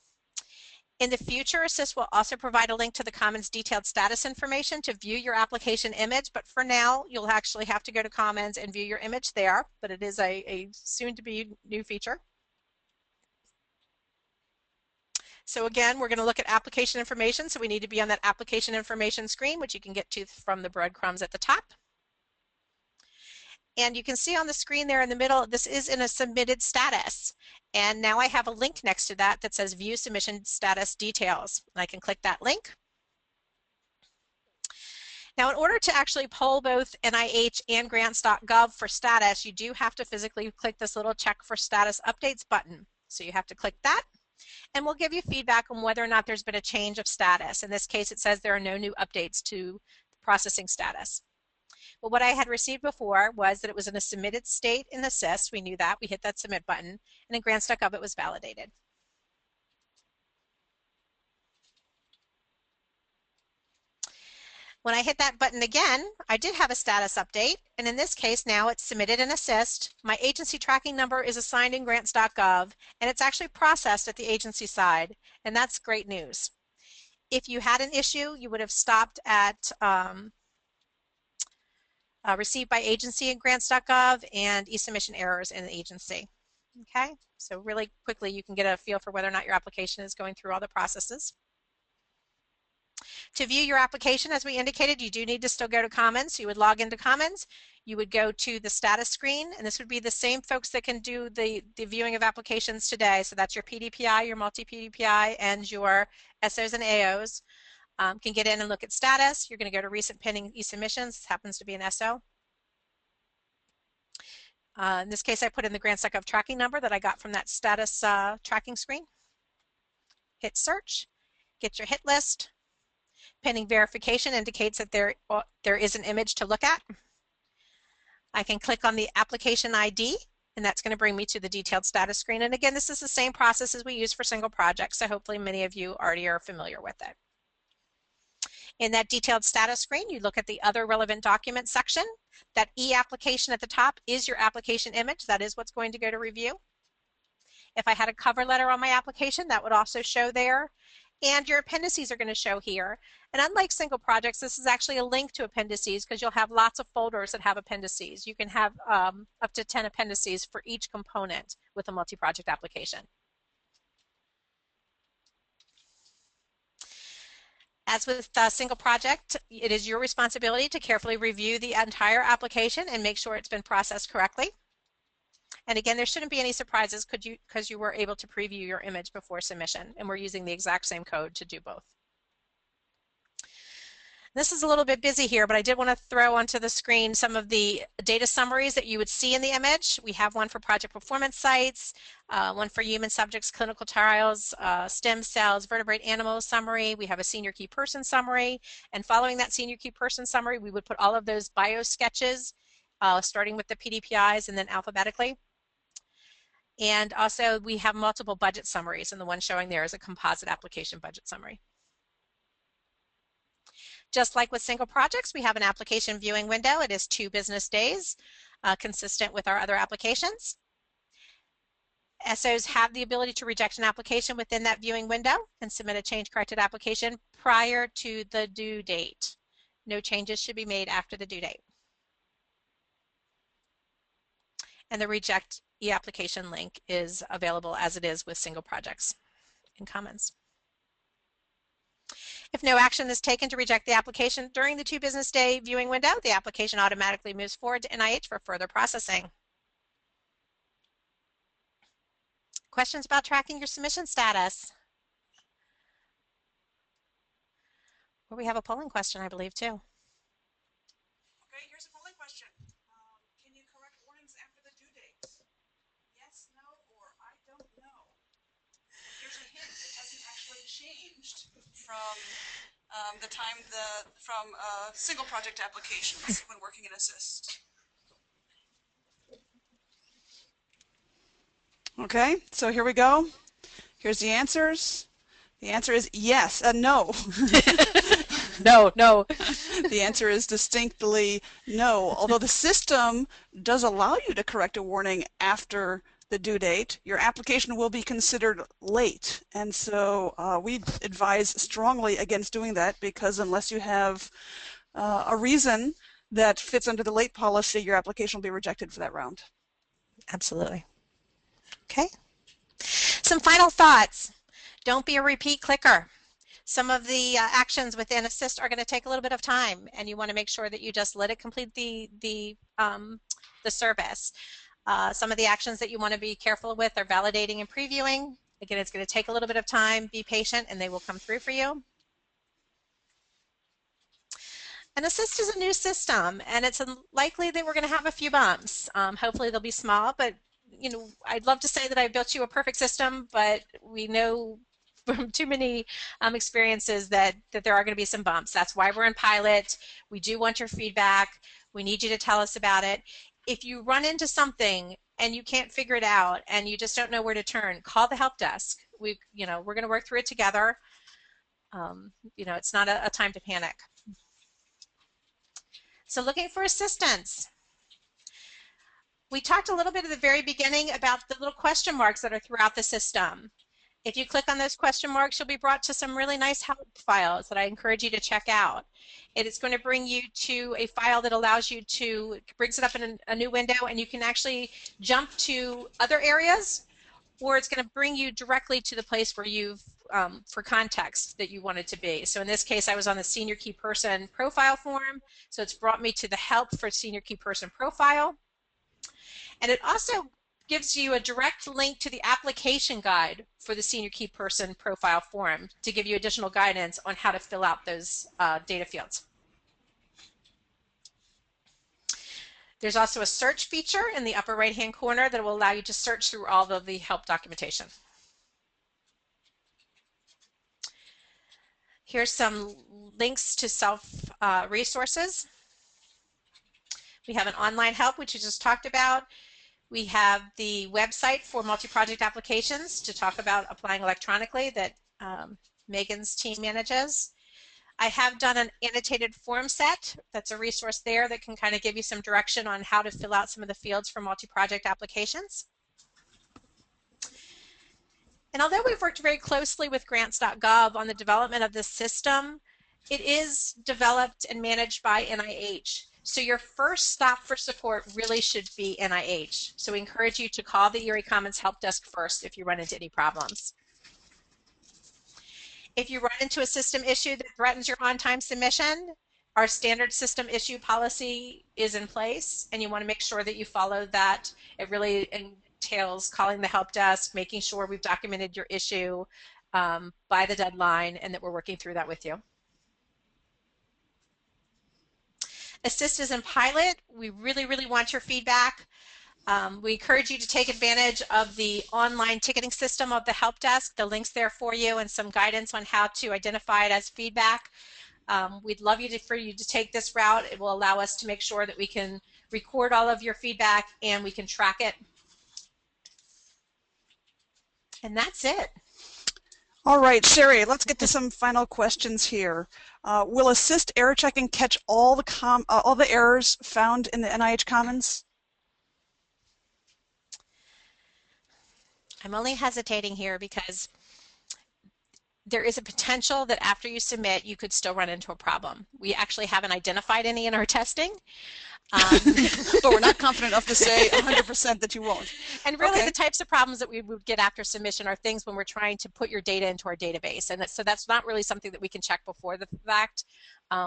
In the future, Assist will also provide a link to the Commons detailed status information to view your application image, but for now, you'll actually have to go to Commons and view your image there, but it is a soon-to-be new feature. So again, we're going to look at application information, so we need to be on that application information screen, which you can get to from the breadcrumbs at the top. And you can see on the screen there in the middle, this is in a submitted status. And now I have a link next to that that says view submission status details. And I can click that link. Now, in order to actually poll both NIH and grants.gov for status, you do have to physically click this little check for status updates button. So you have to click that, and we'll give you feedback on whether or not there's been a change of status. In this case, it says there are no new updates to the processing status. But what I had received before was that it was in a submitted state in Assist. We knew that. We hit that submit button. And in grants.gov, it was validated. When I hit that button again, I did have a status update. And in this case, now it's submitted in Assist. My agency tracking number is assigned in grants.gov, and it's actually processed at the agency side. And that's great news. If you had an issue, you would have stopped at received by agency in grants.gov and e-submission errors in the agency. Okay, so really quickly you can get a feel for whether or not your application is going through all the processes. To view your application, as we indicated, you do need to still go to Commons. So you would log into Commons, you would go to the status screen, and this would be the same folks that can do the viewing of applications today. So that's your PDPI, your multi-PDPI, and your SOs and AOs. Can get in and look at status. You're going to go to recent pending e-submissions. This happens to be an SO. In this case, I put in the grants.gov tracking number that I got from that status tracking screen. Hit search, get your hit list. Pending verification indicates that there is an image to look at. I can click on the application ID, and that's going to bring me to the detailed status screen. And again, this is the same process as we use for single projects, so hopefully many of you already are familiar with it. In that detailed status screen, you look at the other relevant documents section. That e-application at the top is your application image. That is what's going to go to review. If I had a cover letter on my application, that would also show there. And your appendices are going to show here. And unlike single projects, this is actually a link to appendices because you'll have lots of folders that have appendices. You can have up to 10 appendices for each component with a multi-project application. As with a single project, it is your responsibility to carefully review the entire application and make sure it's been processed correctly. And again, there shouldn't be any surprises because you were able to preview your image before submission, and we're using the exact same code to do both. This is a little bit busy here, but I did want to throw onto the screen some of the data summaries that you would see in the image. We have one for project performance sites, one for human subjects, clinical trials, stem cells, vertebrate animal summary. We have a senior key person summary. And following that senior key person summary, we would put all of those bio sketches, starting with the PDPIs and then alphabetically. And also we have multiple budget summaries, and the one showing there is a composite application budget summary. Just like with single projects, we have an application viewing window. It is 2 business days, consistent with our other applications. SOs have the ability to reject an application within that viewing window and submit a change-corrected application prior to the due date. No changes should be made after the due date. And the reject e-application link is available as it is with single projects in Commons. If no action is taken to reject the application during the 2 business day viewing window, the application automatically moves forward to NIH for further processing. Questions about tracking your submission status? Or we have a polling question, I believe, too. Okay, here's a polling question. Can you correct warnings after the due date? Yes, no, or I don't know. Here's a hint. It hasn't actually changed from the time from single project applications when working in Assist. Okay, so here we go. Here's the answers. The answer is yes, no. No. The answer is distinctly no. Although the system does allow you to correct a warning after the due date, your application will be considered late. And so we advise strongly against doing that, because unless you have a reason that fits under the late policy, your application will be rejected for that round. Absolutely. Okay. Some final thoughts. Don't be a repeat clicker. Some of the actions within Assist are going to take a little bit of time, and you want to make sure that you just let it complete the service. Some of the actions that you want to be careful with are validating and previewing. Again, it's going to take a little bit of time. Be patient, and they will come through for you. And Assist is a new system, and it's likely that we're going to have a few bumps. Hopefully they'll be small, but I'd love to say that I built you a perfect system, but we know from too many experiences that there are going to be some bumps. That's why we're in pilot. We do want your feedback. We need you to tell us about it. If you run into something and you can't figure it out and you just don't know where to turn, call the help desk. We're going to work through it together. It's not a time to panic. So looking for assistance. We talked a little bit at the very beginning about the little question marks that are throughout the system. If you click on those question marks, you'll be brought to some really nice help files that I encourage you to check out. It is going to bring you to a file that allows you to, brings it up in a new window, and you can actually jump to other areas, or it's going to bring you directly to the place where you've, for context that you wanted to be. So in this case, I was on the senior key person profile form, so it's brought me to the help for senior key person profile. And it also gives you a direct link to the application guide for the senior key person profile form to give you additional guidance on how to fill out those data fields. There's also a search feature in the upper right-hand corner that will allow you to search through all of the help documentation. Here's some links to resources. We have an online help, which we just talked about. We have the website for multi-project applications to talk about applying electronically that Megan's team manages. I have done an annotated form set. That's a resource there that can kind of give you some direction on how to fill out some of the fields for multi-project applications. And although we've worked very closely with grants.gov on the development of this system, it is developed and managed by NIH. So your first stop for support really should be NIH. So we encourage you to call the Erie Commons Help Desk first if you run into any problems. If you run into a system issue that threatens your on-time submission, our standard system issue policy is in place, and you want to make sure that you follow that. It really entails calling the help desk, making sure we've documented your issue by the deadline, and that we're working through that with you. Assist is in pilot. We really, really want your feedback. We encourage you to take advantage of the online ticketing system of the help desk. The link's there for you and some guidance on how to identify it as feedback. We'd love for you to take this route. It will allow us to make sure that we can record all of your feedback and we can track it. And that's it. All right, Sherry, let's get to some final questions here. Will Assist error checking catch all the errors found in the NIH Commons? I'm only hesitating here because there is a potential that after you submit, you could still run into a problem. We actually haven't identified any in our testing. But we're not confident enough to say 100% that you won't. And really Okay. the types of problems that we would get after submission are things when we're trying to put your data into our database. And so that's not really something that we can check before the fact.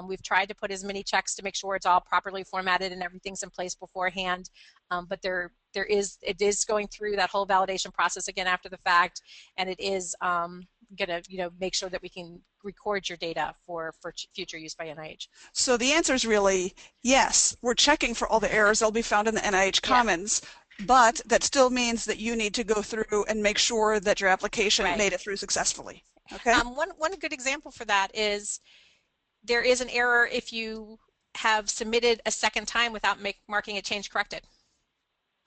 We've tried to put as many checks to make sure it's all properly formatted and everything's in place beforehand. But it is going through that whole validation process again after the fact, and it is going to make sure that we can record your data for future use by NIH. So the answer is really yes. We're checking for all the errors that'll be found in the NIH Commons, but that still means that you need to go through and make sure that your application made it through successfully. Okay. One good example for that is there is an error if you have submitted a second time without marking a change corrected.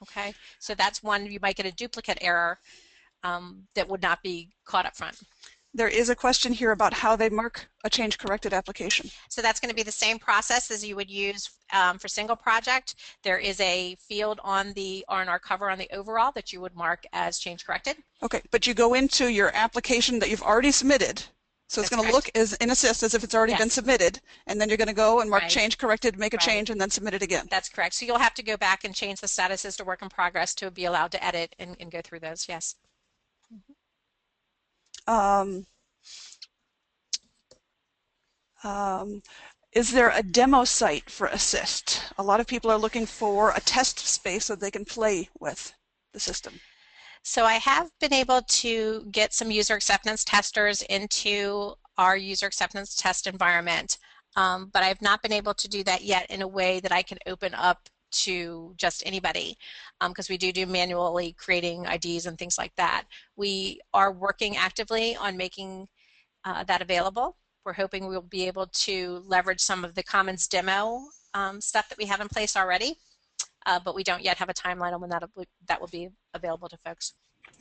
Okay, so that's one. You might get a duplicate error that would not be caught up front. There is a question here about how they mark a change corrected application. So that's going to be the same process as you would use for single project. There is a field on the R&R cover on the overall that you would mark as change corrected. Okay, but you go into your application that you've already submitted. So it's going to look as in Assist as if it's already been submitted, and then you're going to go and mark change corrected, make a change, and then submit it again. That's correct. So you'll have to go back and change the statuses to work in progress to be allowed to edit and go through those. Yes. Is there a demo site for Assist? A lot of people are looking for a test space so they can play with the system. So I have been able to get some user acceptance testers into our user acceptance test environment, but I have not been able to do that yet in a way that I can open up to just anybody, because we do manually creating IDs and things like that. We are working actively on making that available. We're hoping we'll be able to leverage some of the Commons demo stuff that we have in place already, but we don't yet have a timeline on when that will be available to folks.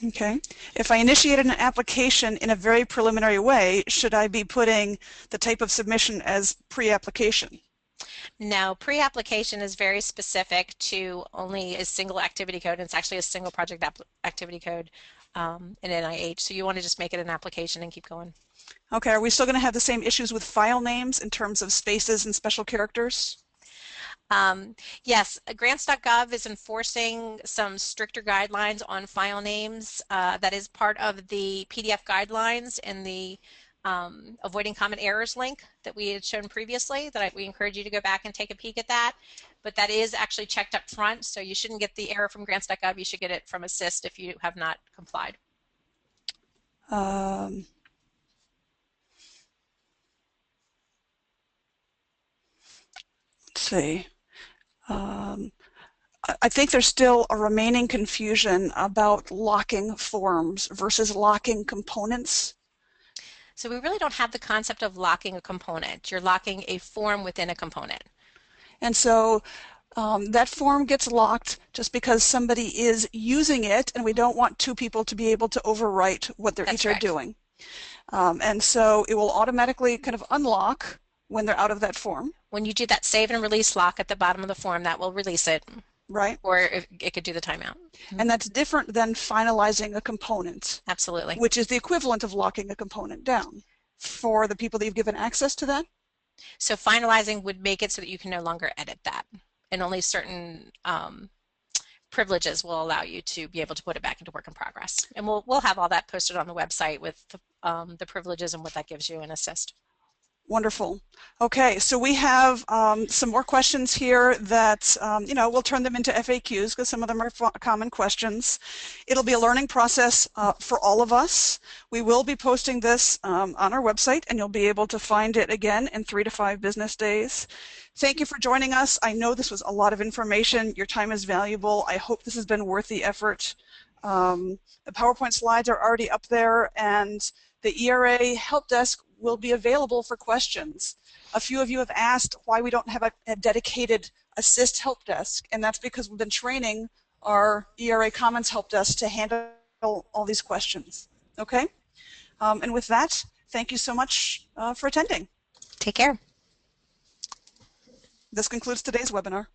Okay. If I initiated an application in a very preliminary way, should I be putting the type of submission as pre-application? No, pre-application is very specific to only a single activity code, and it's actually a single project activity code in NIH, so you want to just make it an application and keep going. Okay, are we still going to have the same issues with file names in terms of spaces and special characters? Yes, grants.gov is enforcing some stricter guidelines on file names. That is part of the PDF guidelines and the avoiding common errors link that we had shown previously, that we encourage you to go back and take a peek at that. But that is actually checked up front, so you shouldn't get the error from grants.gov. You should get it from Assist if you have not complied. Let's see. I think there's still a remaining confusion about locking forms versus locking components. So we really don't have the concept of locking a component. You're locking a form within a component. And so that form gets locked just because somebody is using it, and we don't want two people to be able to overwrite what they're each are doing. And so it will automatically kind of unlock when they're out of that form. When you do that save and release lock at the bottom of the form, that will release it. Right. Or it could do the timeout. And that's different than finalizing a component. Absolutely. Which is the equivalent of locking a component down for the people that you've given access to that. So finalizing would make it so that you can no longer edit that, and only certain privileges will allow you to be able to put it back into work in progress. And we'll have all that posted on the website with the privileges and what that gives you in Assist. Wonderful. Okay, so we have some more questions here that, we'll turn them into FAQs because some of them are common questions. It'll be a learning process for all of us. We will be posting this on our website, and you'll be able to find it again in 3 to 5 business days. Thank you for joining us. I know this was a lot of information. Your time is valuable. I hope this has been worth the effort. The PowerPoint slides are already up there, and the ERA Help Desk will be available for questions. A few of you have asked why we don't have a dedicated Assist Help Desk, and that's because we've been training our ERA Commons Help Desk to handle all these questions. Okay? And with that, thank you so much for attending. Take care. This concludes today's webinar.